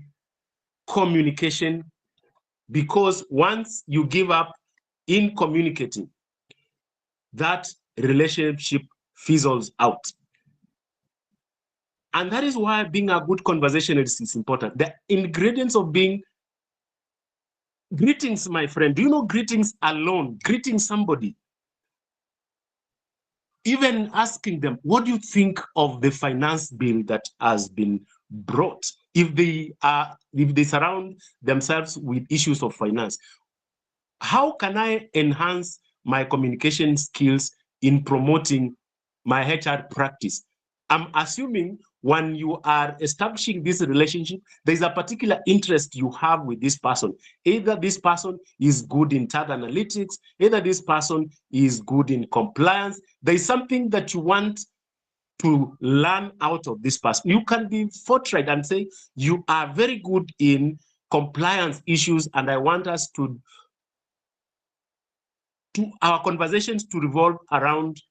Speaker 1: communication, because once you give up in communicating, that relationship fizzles out. And that is why being a good conversationalist is important. The ingredients of being greetings, my friend. Do you know greetings alone? Greeting somebody, even asking them, what do you think of the finance bill that has been brought? If they surround themselves with issues of finance, how can I enhance my communication skills in promoting my HR practice? I'm assuming when you are establishing this relationship, there's a particular interest you have with this person. Either this person is good in tag analytics, either this person is good in compliance. There's something that you want to learn out of this person. You can be forthright and say, you are very good in compliance issues, and I want us to our conversations to revolve around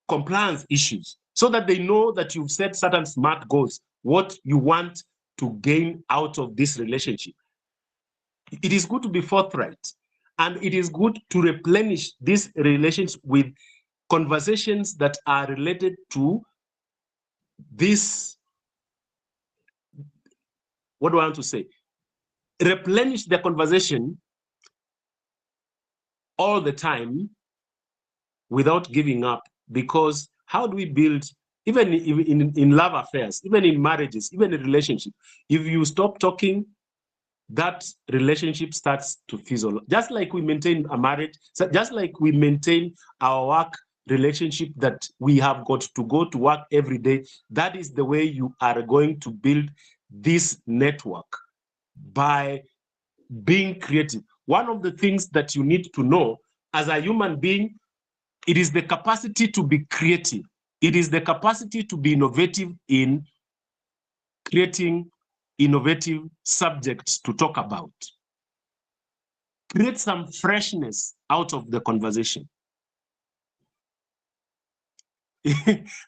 Speaker 1: compliance issues, so that they know that you've set certain SMART goals, what you want to gain out of this relationship. It is good to be forthright, and it is good to replenish this relationship with conversations that are related to this. What do I want to say? Replenish the conversation all the time without giving up, because how do we build, even in love affairs, even in marriages, even in relationship, if you stop talking, that relationship starts to fizzle. Just like we maintain a marriage, just like we maintain our work relationship, that we have got to go to work every day, that is the way you are going to build this network, by being creative. One of the things that you need to know as a human being, it is the capacity to be creative. It is the capacity to be innovative in creating innovative subjects to talk about. Create some freshness out of the conversation.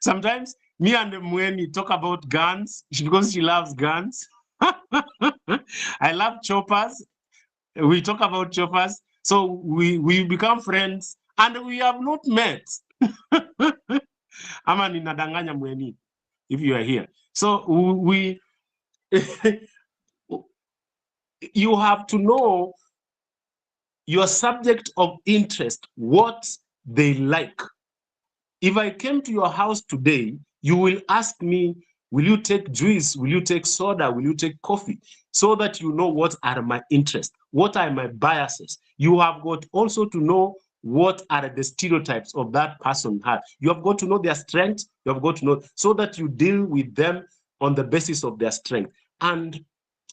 Speaker 1: Sometimes me and Mweni talk about guns because she loves guns. I love choppers. We talk about choppers. So we become friends and we have not met. Ama ninadanganya Mweni if you are here. So we you have to know your subject of interest, what they like. If I came to your house today, you will ask me, will you take juice? Will you take soda? Will you take coffee? So that you know what are my interests, what are my biases. You have got also to know what are the stereotypes of that person had. You have got to know their strengths, you have got to know, so that you deal with them on the basis of their strength. And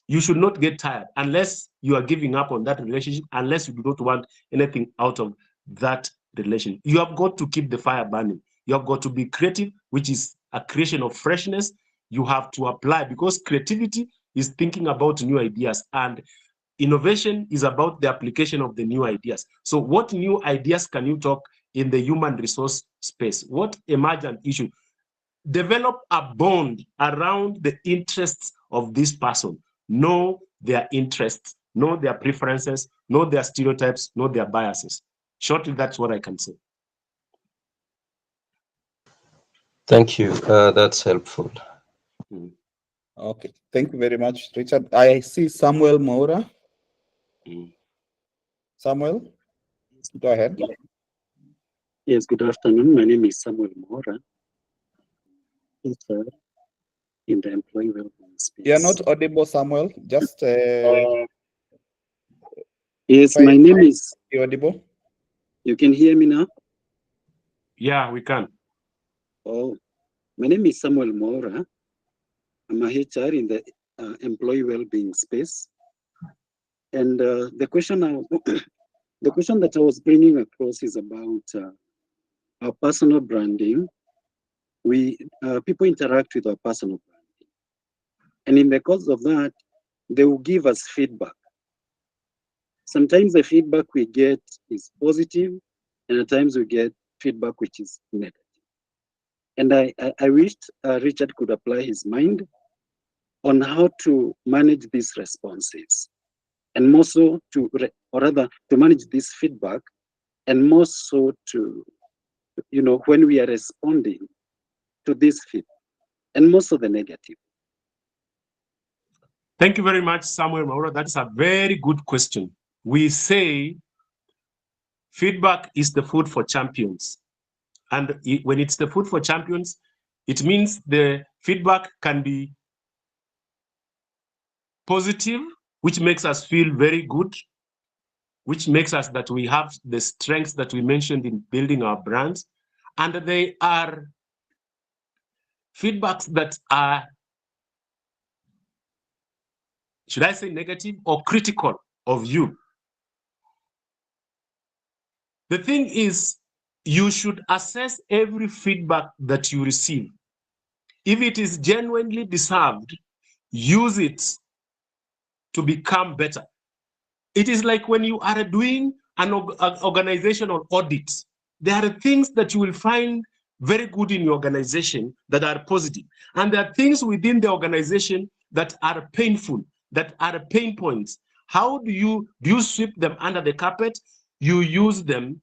Speaker 1: you should not get tired unless you are giving up on that relationship, unless you do not want anything out of that relation. You have got to keep the fire burning. You have got to be creative, which is a creation of freshness. You have to apply, because creativity is thinking about new ideas, and innovation is about the application of the new ideas. So what new ideas can you talk in the human resource space? What emergent issue? Develop a bond around the interests of this person. Know their interests, know their preferences, know their stereotypes, know their biases. Shortly, that's what I can say.
Speaker 4: Thank you. That's helpful.
Speaker 2: Okay, thank you very much, Richard. I see Samuel Moura. Samuel, go ahead.
Speaker 5: Yes, good afternoon. My name is Samuel Moura. In the employee well-being space.
Speaker 2: You're not audible, Samuel. Just
Speaker 5: yes, my name is.
Speaker 2: You audible?
Speaker 5: You can hear me now?
Speaker 1: Yeah, we can.
Speaker 5: Oh, my name is Samuel Moura. I'm a HR in the employee well-being space. And the question that I was bringing across is about our personal branding. People interact with our personal branding. And in the course of that, they will give us feedback. Sometimes the feedback we get is positive, and at times we get feedback which is negative. And I wished Richard could apply his mind on how to manage these responses, and more so to manage this feedback, and more so to, when we are responding to this feedback, and more so the negative.
Speaker 1: Thank you very much, Samuel Maura. That's a very good question. We say feedback is the food for champions. And when it's the food for champions, it means the feedback can be positive, which makes us feel very good, which makes us that we have the strengths that we mentioned in building our brands. And they are feedbacks that are, should I say negative or critical of you? The thing is, you should assess every feedback that you receive. If it is genuinely deserved, use it to become better. It is like when you are doing an organizational audit, there are things that you will find very good in your organization that are positive. And there are things within the organization that are painful, that are pain points. How do you sweep them under the carpet? You use them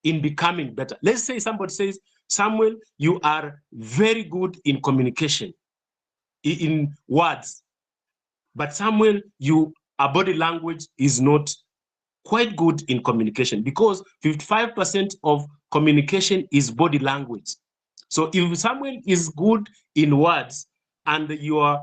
Speaker 1: in becoming better. Let's say somebody says, Samuel, you are very good in communication, in words. But Samuel, your body language is not quite good in communication, because 55% of communication is body language. So if Samuel is good in words and your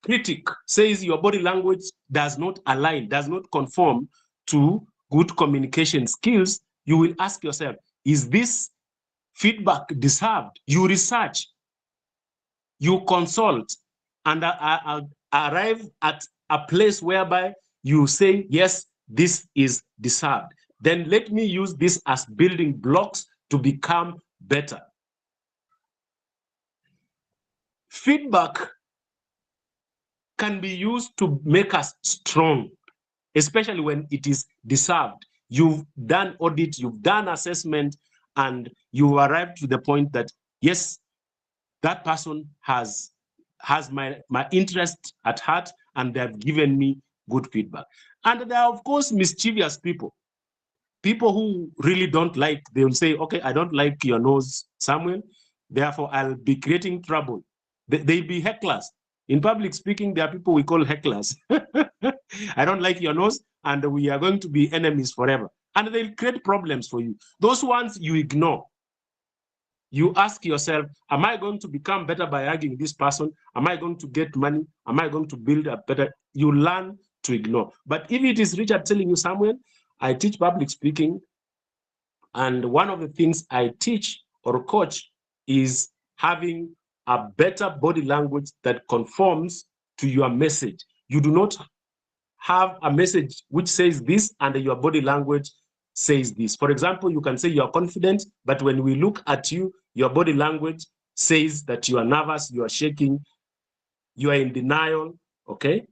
Speaker 1: critic says your body language does not align, does not conform to good communication skills, you will ask yourself, is this feedback deserved? You research, you consult, and arrive at a place whereby you say, yes, this is deserved. Then let me use this as building blocks to become better. feedback can be used to make us strong, especially when it is deserved. You've done audit, you've done assessment, and you arrived to the point that, yes, that person has my interest at heart, and they have given me good feedback. And there are, of course, mischievous people. People who really don't like, they will say, okay, I don't like your nose, Samuel, therefore I'll be creating trouble. They be hecklers. In public speaking, there are people we call hecklers. I don't like your nose, and we are going to be enemies forever. And they'll create problems for you. Those ones you ignore. You ask yourself, am I going to become better by arguing this person? Am I going to get money? Am I going to build a better? You learn to ignore. But if it is Richard telling you, Samuel, I teach public speaking, and one of the things I teach or coach is having a better body language that conforms to your message. You do not have a message which says this and your body language says this. For example, you can say you're confident, but when we look at you, your body language says that you are nervous, you are shaking, you are in denial, okay?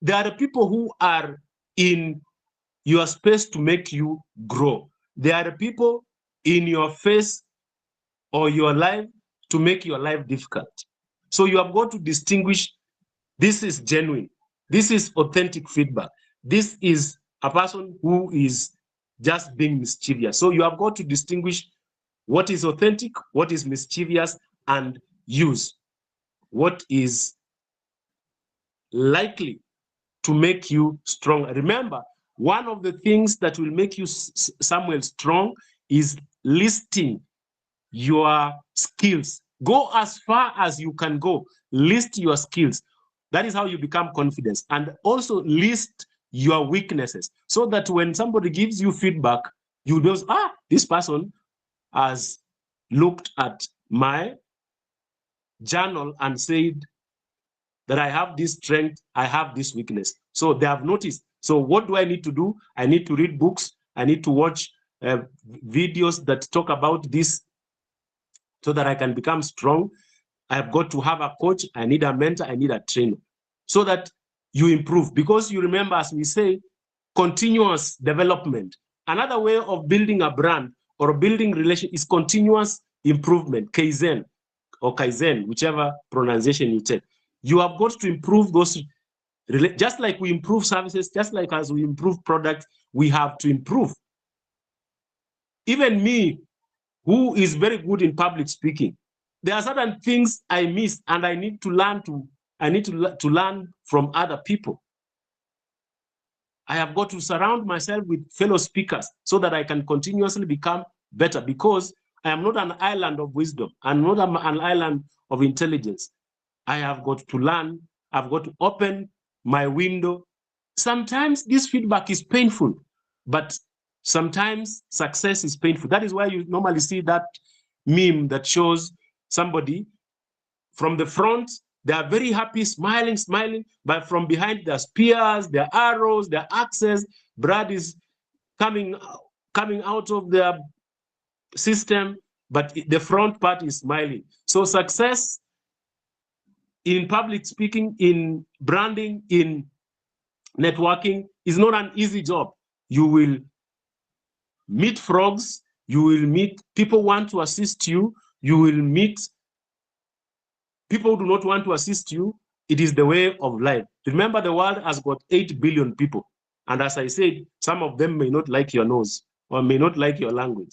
Speaker 1: There are the people who are in your space to make you grow. There are the people in your face or your life to make your life difficult. So you have got to distinguish, this is genuine, this is authentic feedback, this is a person who is just being mischievous. So you have got to distinguish what is authentic, what is mischievous, and use what is likely to make you strong. Remember, one of the things that will make you, Samuel, strong is listing your skills. Go as far as you can go. List your skills. That is how you become confident. And also list your weaknesses, so that when somebody gives you feedback, you know, this person has looked at my journal and said that I have this strength, I have this weakness. So they have noticed. So what do I need to do? I need to read books. I need to watch videos that talk about this so that I can become strong. I've got to have a coach. I need a mentor. I need a trainer so that you improve. Because you remember, as we say, continuous development. Another way of building a brand or building relation is continuous improvement, Kaizen or Kaizen, whichever pronunciation you take. You have got to improve those, just like we improve services, just like as we improve products, we have to improve. Even me, who is very good in public speaking, there are certain things I miss, and I need to learn to learn from other people. I have got to surround myself with fellow speakers so that I can continuously become better, because I am not an island of wisdom. I'm not an island of intelligence. I have got to learn. I've got to open my window. Sometimes this feedback is painful, but sometimes success is painful. That is why you normally see that meme that shows somebody from the front, they are very happy, smiling, but from behind, their spears, their arrows, their axes, blood is coming out of their system, but the front part is smiling. So success in public speaking, in branding, in networking is not an easy job. You will meet frogs, you will meet people who want to assist you, you will meet people who do not want to assist you. It is the way of life. Remember, the world has got 8 billion people. And as I said, some of them may not like your nose or may not like your language.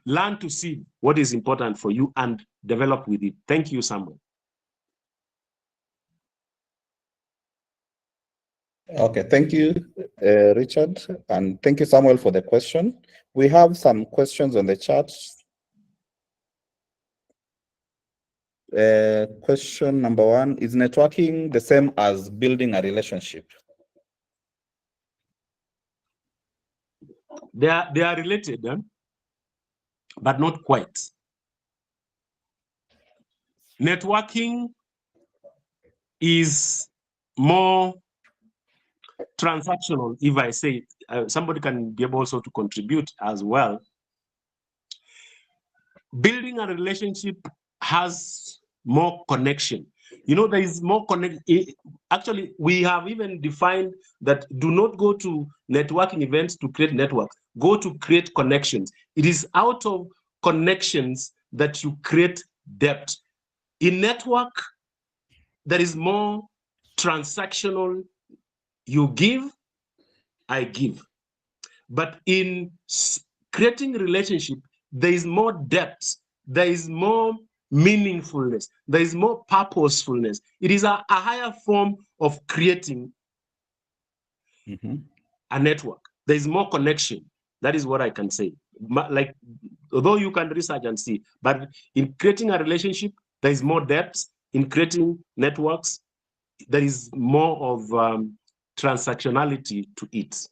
Speaker 1: Learn to see what is important for you and develop with it. Thank you, Samuel.
Speaker 2: Okay, thank you, Richard, and thank you, Samuel, for the question. We have some questions on the chat. Question number 1, is networking the same as building a relationship?
Speaker 1: They are related, but not quite. Networking is more transactional, if I say it. Somebody can be able also to contribute as well. Building a relationship has more connection. You know, there is more connect. Actually, we have even defined that do not go to networking events to create networks. Go to create connections. It is out of connections that you create depth. In network, there is more transactional. You give, I give. But in creating relationship, there is more depth. There is more meaningfulness. There is more purposefulness. It is a higher form of creating a network. There is more connection. That is what I can say. Like, although you can research and see, but in creating a relationship, there is more depth. In creating networks, there is more of transactionality to it.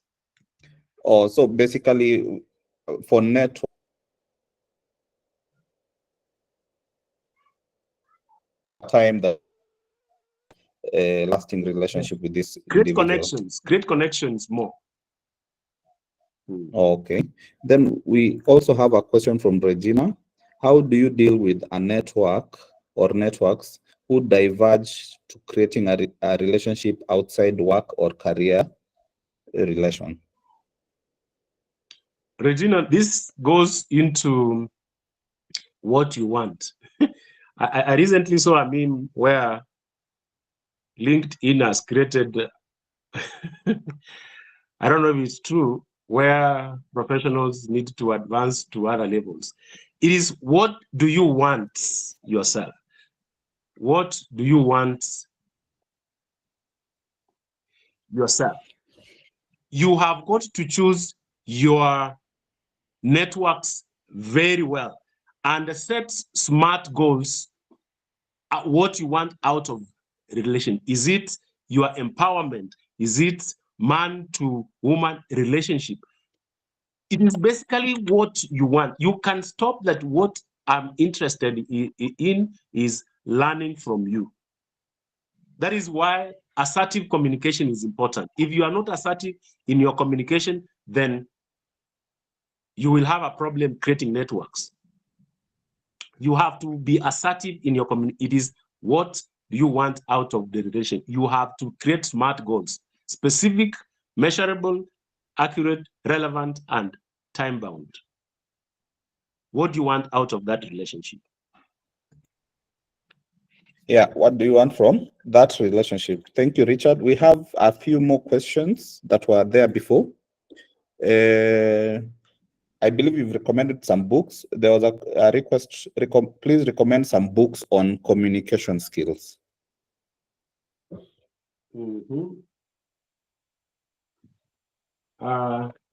Speaker 2: Oh, so basically for network time that lasting relationship with this
Speaker 1: Create
Speaker 2: individual.
Speaker 1: create connections more.
Speaker 2: Okay. Then we also have a question from Regina. How do you deal with a network or networks who diverge to creating a relationship outside work or career relation?
Speaker 1: Regina, this goes into what you want. I recently saw a meme where LinkedIn has created, I don't know if it's true, where professionals need to advance to other levels. It is, what do you want yourself? What do you want yourself? You have got to choose your networks very well and set smart goals. What you want out of a relation. Is it your empowerment? Is it man to woman relationship? It is basically what you want. You can stop that. What I'm interested in is learning from you. That is why assertive communication is important. If you are not assertive in your communication, then you will have a problem creating networks. You have to be assertive in your communication. It is what you want out of the relation. You have to create smart goals, specific, measurable, accurate, relevant, and time-bound. What do you want out of that relationship?
Speaker 2: Yeah, what do you want from that relationship? Thank you, Richard. We have a few more questions that were there before. I believe you've recommended some books. There was a request, please recommend some books on communication skills.
Speaker 1: There's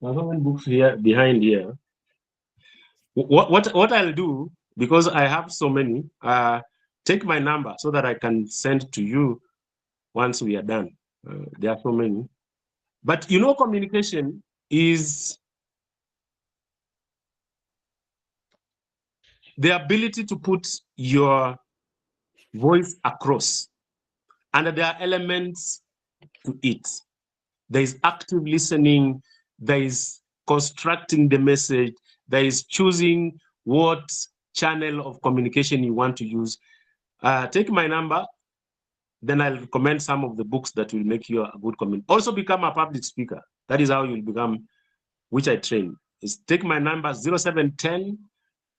Speaker 1: so many books here behind here. What I'll do, because I have so many, take my number so that I can send to you once we are done. There are so many. But you know, communication is the ability to put your voice across. And there are elements to it. There is active listening, there is constructing the message, there is choosing what channel of communication you want to use. Take my number, then I'll recommend some of the books that will make you a good communicator. Also become a public speaker. That is how you'll become, which I train. Take my number, 0710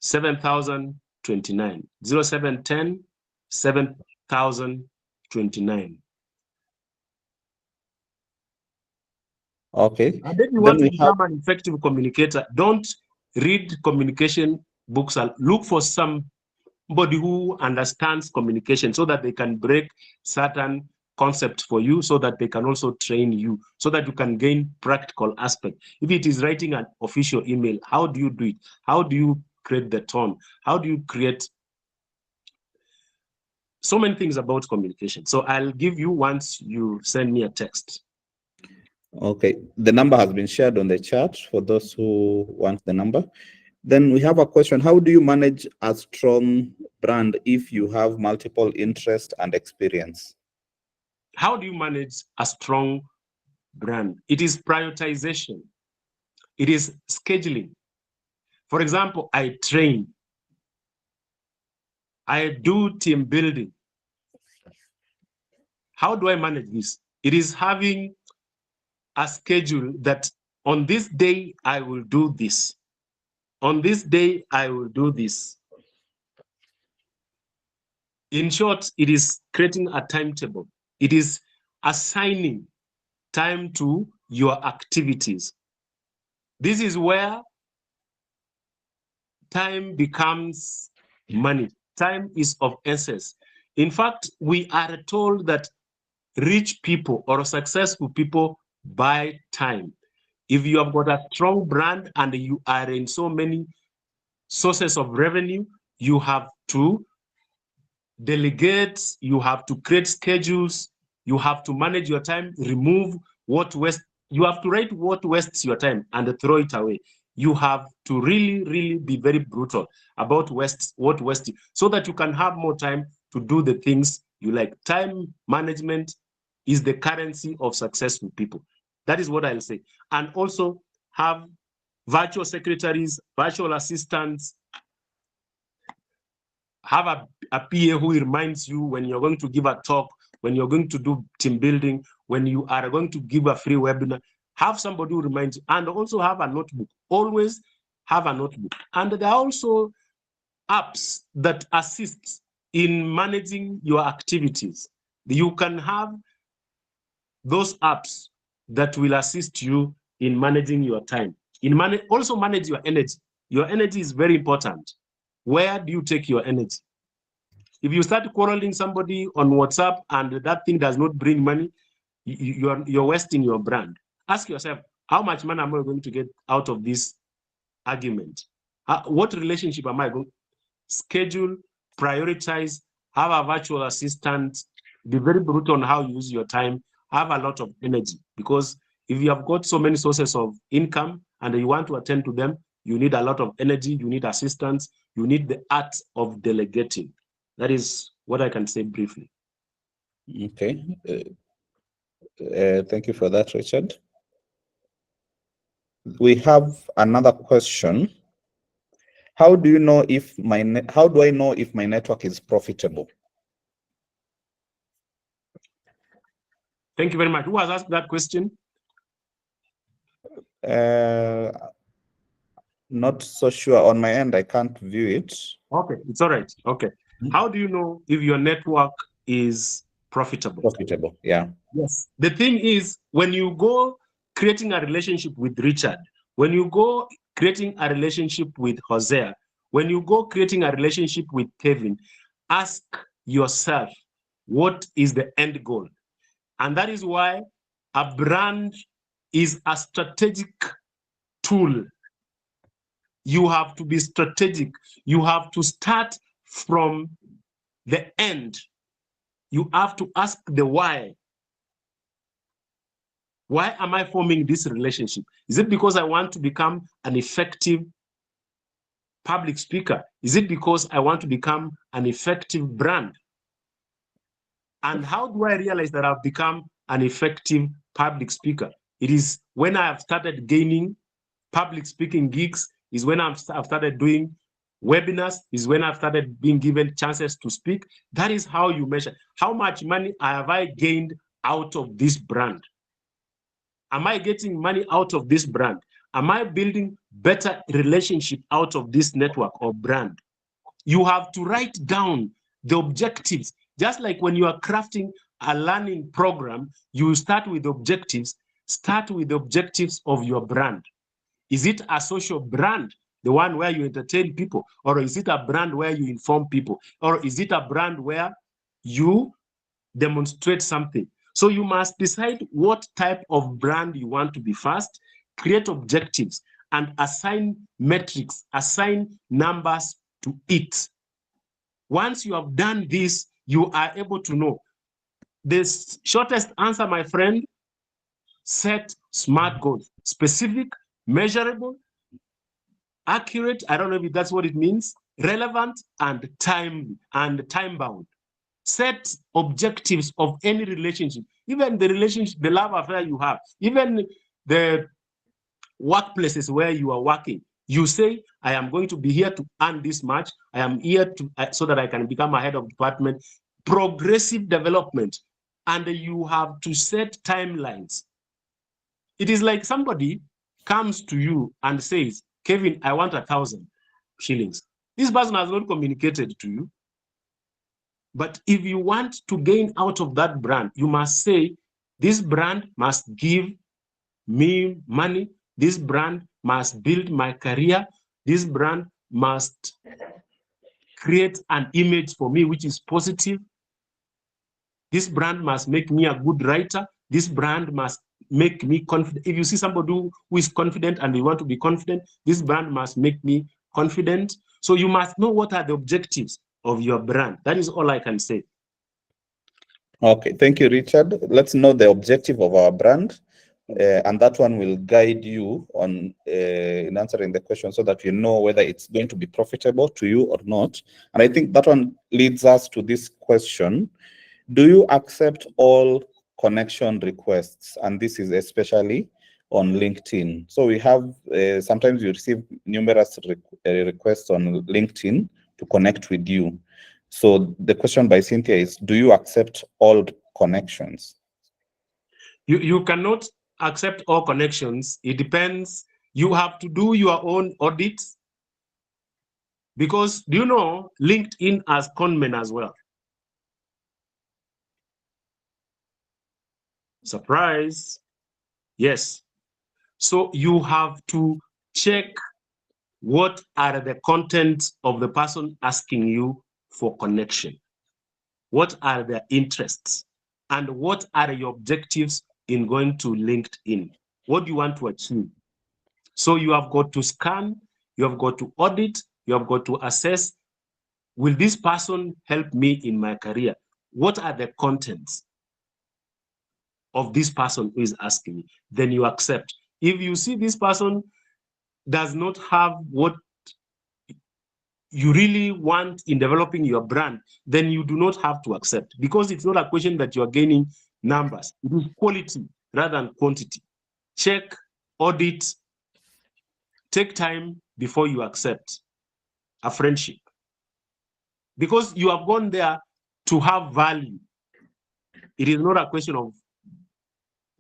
Speaker 1: 7029. 0710 7029.
Speaker 2: Okay.
Speaker 1: And then you want to become an effective communicator. Don't read communication books. Look for somebody who understands communication so that they can break certain concepts for you, so that they can also train you, so that you can gain practical aspect. If it is writing an official email, how do you do it? How do you create the tone? How do you create so many things about communication? So I'll give you once you send me a text.
Speaker 2: Okay, the number has been shared on the chat for those who want the number. Then we have a question. How do you manage a strong brand if you have multiple interests and experience?
Speaker 1: How do you manage a strong brand? It is prioritization. It is scheduling. For example, I train. I do team building. How do I manage this? It is having a schedule that on this day I will do this. On this day I will do this. In short, it is creating a timetable. It is assigning time to your activities. This is where time becomes money. Time is of essence. In fact, we are told that rich people or successful people buy time. If you have got a strong brand and you are in so many sources of revenue, you have to delegate, you have to create schedules, you have to manage your time, remove what waste, you have to write what wastes your time and throw it away. You have to really, really be very brutal about what wastes, so that you can have more time to do the things you like. Time management is the currency of successful people. That is what I'll say. And also have virtual secretaries, virtual assistants, have a PA who reminds you when you're going to give a talk, when you're going to do team building, when you are going to give a free webinar. Have somebody who reminds you, and also have a notebook. Always have a notebook. And there are also apps that assist in managing your activities. You can have those apps that will assist you in managing your time. Also manage your energy. Your energy is very important. Where do you take your energy? If you start quarreling somebody on WhatsApp and that thing does not bring money, you're wasting your brand. Ask yourself, how much money am I going to get out of this argument? What relationship am I going to schedule, prioritize, have a virtual assistant, be very brutal on how you use your time, have a lot of energy. Because if you have got so many sources of income and you want to attend to them, you need a lot of energy, you need assistance, you need the art of delegating. That is what I can say briefly.
Speaker 2: Okay. Thank you for that, Richard. We have another question. How do I know if my network is profitable?
Speaker 1: Thank you very much. Who has asked that question?
Speaker 2: Not so sure on my end. I can't view it.
Speaker 1: Okay, it's all right. Okay. How do you know if your network is profitable?
Speaker 2: Profitable, yeah.
Speaker 1: Yes. The thing is, when you go creating a relationship with Richard, when you go creating a relationship with Hosea, when you go creating a relationship with Kevin, ask yourself, what is the end goal? And that is why a brand is a strategic tool. You have to be strategic. You have to start from the end. You have to ask the why. Why am I forming this relationship? Is it because I want to become an effective public speaker? Is it because I want to become an effective brand? And how do I realize that I've become an effective public speaker? It is when I have started gaining public speaking gigs, is when I've started doing webinars, is when I've started being given chances to speak. That is how you measure. How much money have I gained out of this brand? Am I getting money out of this brand? Am I building better relationship out of this network or brand? You have to write down the objectives. Just like when you are crafting a learning program, you start with objectives. Start with the objectives of your brand. Is it a social brand, the one where you entertain people? Or is it a brand where you inform people? Or is it a brand where you demonstrate something? So you must decide what type of brand you want to be first, create objectives, and assign metrics, assign numbers to it. Once you have done this, you are able to know. The shortest answer, my friend, set SMART goals. Specific, measurable, accurate, I don't know if that's what it means, relevant, and time-bound. Set objectives of any relationship, even the relationship, the love affair you have, even the workplaces where you are working. You say, I am going to be here to earn this much. I am here to so that I can become a head of department. Progressive development. And you have to set timelines. It is like somebody comes to you and says, Kevin, I want 1,000 shillings. This person has not communicated to you. But if you want to gain out of that brand, you must say, this brand must give me money. This brand must build my career. This brand must create an image for me which is positive. This brand must make me a good writer. This brand must make me confident. If you see somebody who is confident and they want to be confident, this brand must make me confident. So you must know what are the objectives of your brand. That is all I can say.
Speaker 2: Okay, thank you, Richard. Let's know the objective of our brand. And that one will guide you on in answering the question so that you know whether it's going to be profitable to you or not. And I think that one leads us to this question. Do you accept all connection requests? And this is especially on LinkedIn. So we have, sometimes you receive numerous requests on LinkedIn to connect with you. So the question by Cynthia is, do you accept all connections?
Speaker 1: You cannot accept all connections. It depends. You have to do your own audit. Because do you know LinkedIn has conmen as well? Surprise. Yes. So you have to check what are the contents of the person asking you for connection. What are their interests? And what are your objectives in going to LinkedIn? What do you want to achieve? So you have got to scan, you have got to audit, you have got to assess, will this person help me in my career? What are the contents of this person who is asking me? Then you accept. If you see this person does not have what you really want in developing your brand, then you do not have to accept, because it's not a question that you are gaining numbers. It is quality rather than quantity. Check, audit, take time before you accept a friendship, because you have gone there to have value. It is not a question of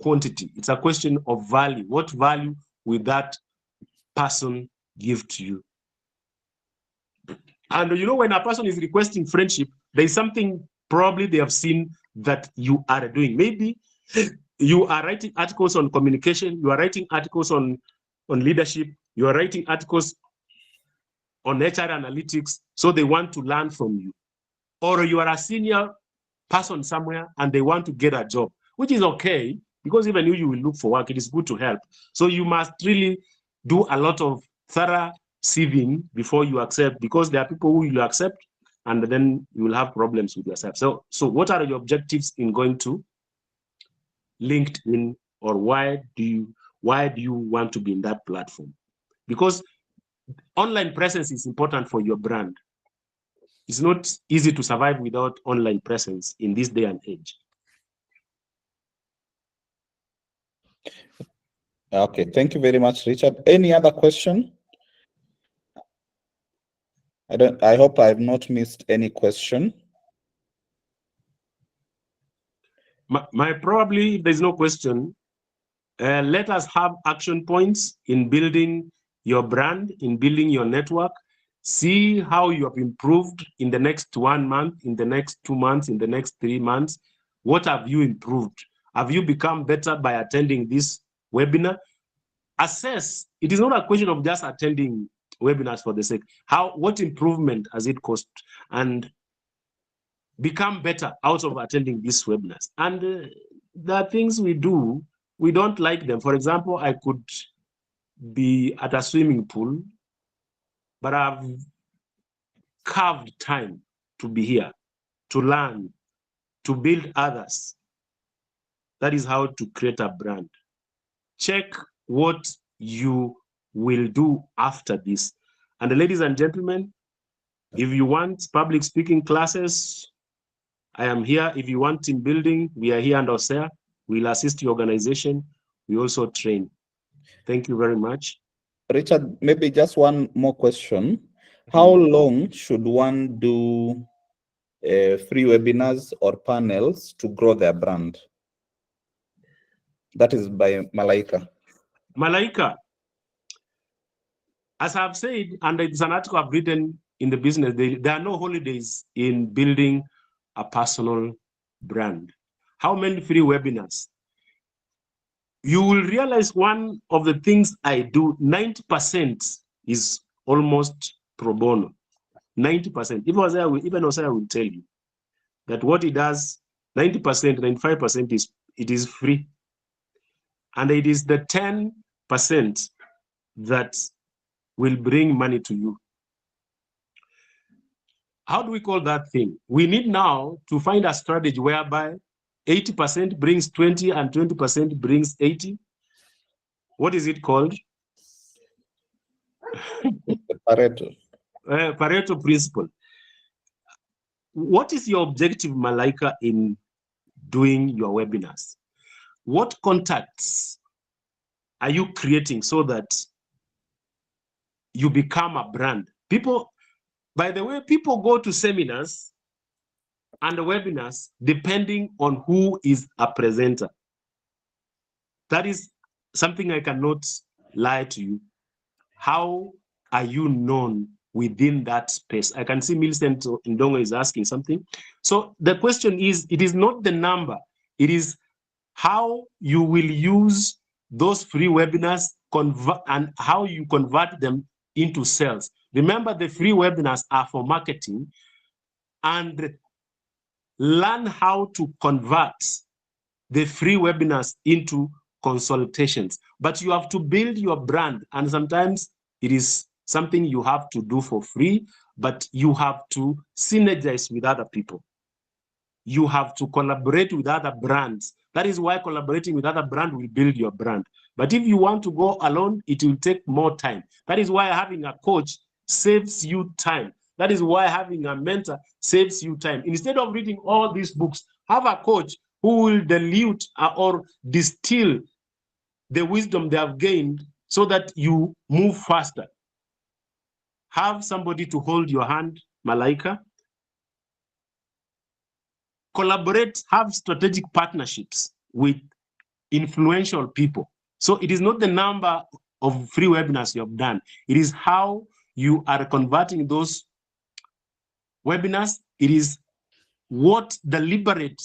Speaker 1: quantity. It's a question of value. What value will that person give to you? And you know, when a person is requesting friendship, there is something probably they have seen that you are doing. Maybe you are writing articles on communication, you are writing articles on leadership, you are writing articles on HR analytics, so they want to learn from you. Or you are a senior person somewhere and they want to get a job, which is okay, because even you will look for work, it is good to help. So you must really do a lot of thorough sieving before you accept, because there are people who you accept and then you will have problems with yourself. So what are your objectives in going to LinkedIn, or why do you want to be in that platform? Because online presence is important for your brand. It's not easy to survive without online presence in this day and age.
Speaker 2: Okay, thank you very much, Richard. Any other question? I hope I have not missed any question.
Speaker 1: Probably, if there's no question, let us have action points in building your brand, in building your network. See how you have improved in the next 1 month, in the next 2 months, in the next 3 months. What have you improved? Have you become better by attending this webinar? Assess. It is not a question of just attending webinars for the sake. What improvement has it cost? And become better out of attending these webinars. And there are things we do, we don't like them. For example, I could be at a swimming pool, but I've carved time to be here, to learn, to build others. That is how to create a brand. Check what you will do after this. And ladies and gentlemen, if you want public speaking classes, I am here. If you want team building, we are here and Osea. We'll assist your organization. We also train. Thank you very much.
Speaker 2: Richard, maybe just one more question. How long should one do free webinars or panels to grow their brand? That is by Malaika.
Speaker 1: Malaika, as I've said, and it's an article I've written in the business, there are no holidays in building a personal brand. How many free webinars? You will realize one of the things I do, 90% is almost pro bono. 90%. Even Osaya will tell you that what he does, 90%, 95% is free. And it is the 10% that will bring money to you. How do we call that thing? We need now to find a strategy whereby 80% brings 20 and 20% brings 80. What is it called?
Speaker 2: Pareto.
Speaker 1: Pareto principle. What is your objective, Malaika, in doing your webinars? What contacts are you creating so that you become a brand? People, by the way, people go to seminars and webinars depending on who is a presenter. That is something I cannot lie to you. How are you known within that space? I can see Millicent Ndongo is asking something. So the question is, it is not the number, it is how you will use those free webinars and how you convert them into sales. Remember, the free webinars are for marketing, and learn how to convert the free webinars into consultations. But you have to build your brand, and sometimes it is something you have to do for free, but you have to synergize with other people. You have to collaborate with other brands. That is why collaborating with other brands will build your brand. But if you want to go alone, it will take more time. That is why having a coach saves you time. That is why having a mentor saves you time. Instead of reading all these books, have a coach who will dilute or distill the wisdom they have gained so that you move faster. Have somebody to hold your hand, Malaika. Collaborate, have strategic partnerships with influential people. So it is not the number of free webinars you have done. It is how you are converting those webinars. It is what deliberate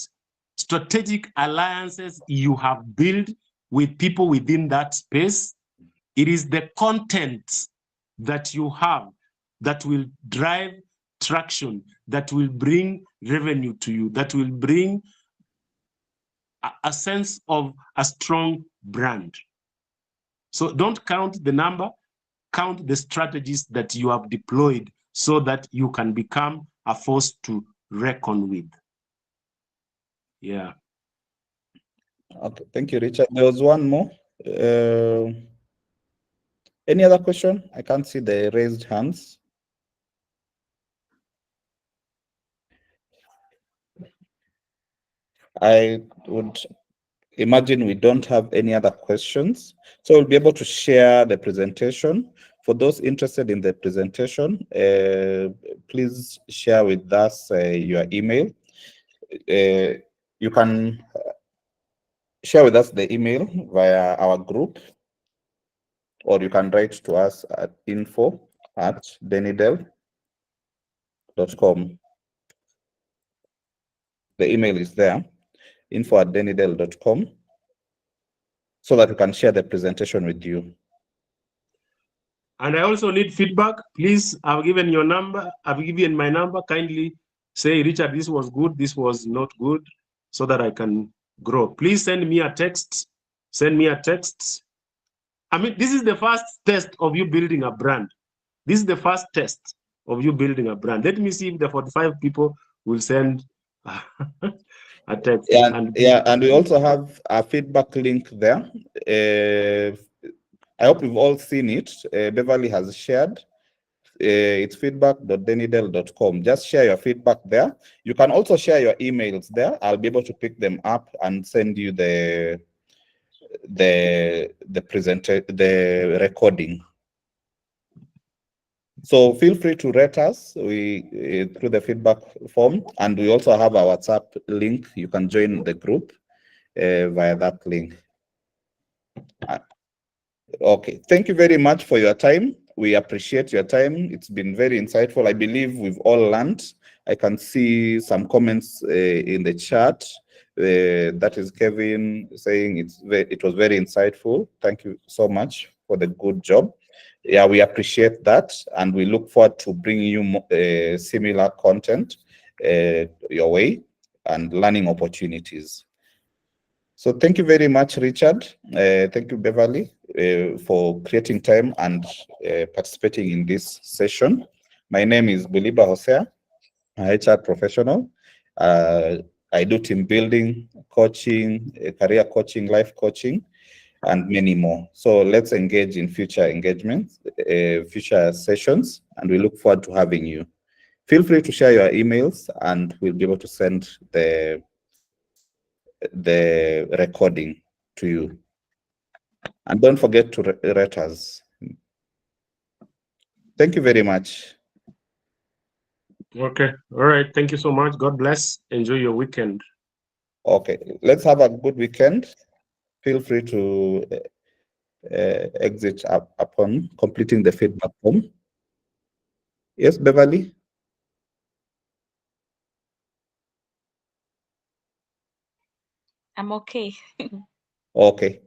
Speaker 1: strategic alliances you have built with people within that space. It is the content that you have that will drive traction, that will bring revenue to you, that will bring a sense of a strong brand. So don't count the number, count the strategies that you have deployed so that you can become a force to reckon with. Yeah.
Speaker 2: Okay, thank you, Richard. There was one more. Any other question? I can't see the raised hands. I would imagine we don't have any other questions. So we'll be able to share the presentation. For those interested in the presentation, please share with us your email. You can share with us the email via our group, or you can write to us at info@denidel.com. The email is there, info@denidel.com, so that we can share the presentation with you.
Speaker 1: And I also need feedback. Please, I've given your number. I've given my number. Kindly say, Richard, this was good, this was not good, so that I can grow. Please send me a text. Send me a text. I mean, this is the first test of you building a brand. This is the first test of you building a brand. Let me see if the 45 people will send a text.
Speaker 2: Yeah, and we also have a feedback link there. I hope you've all seen it. Beverly has shared. It's feedback.denidel.com. Just share your feedback there. You can also share your emails there. I'll be able to pick them up and send you the recording. So feel free to rate us through the feedback form, and we also have our WhatsApp link. You can join the group via that link. Okay, thank you very much for your time. We appreciate your time. It's been very insightful. I believe we've all learned. I can see some comments in the chat. That is Kevin saying it was very insightful. Thank you so much for the good job. Yeah, we appreciate that, and we look forward to bringing you similar content your way and learning opportunities. So thank you very much, Richard. Thank you, Beverly, for creating time and participating in this session. My name is Buliba Hosea, a HR professional. I do team building, coaching, career coaching, life coaching, and many more. So let's engage in future engagements, future sessions, and we look forward to having you. Feel free to share your emails, and we'll be able to send the recording to you. And don't forget to rate us. Thank you very much.
Speaker 1: Okay. All right. Thank you so much. God bless. Enjoy your weekend.
Speaker 2: Okay. Let's have a good weekend. Feel free to exit upon completing the feedback form. Yes, Beverly?
Speaker 6: I'm okay.
Speaker 2: Okay.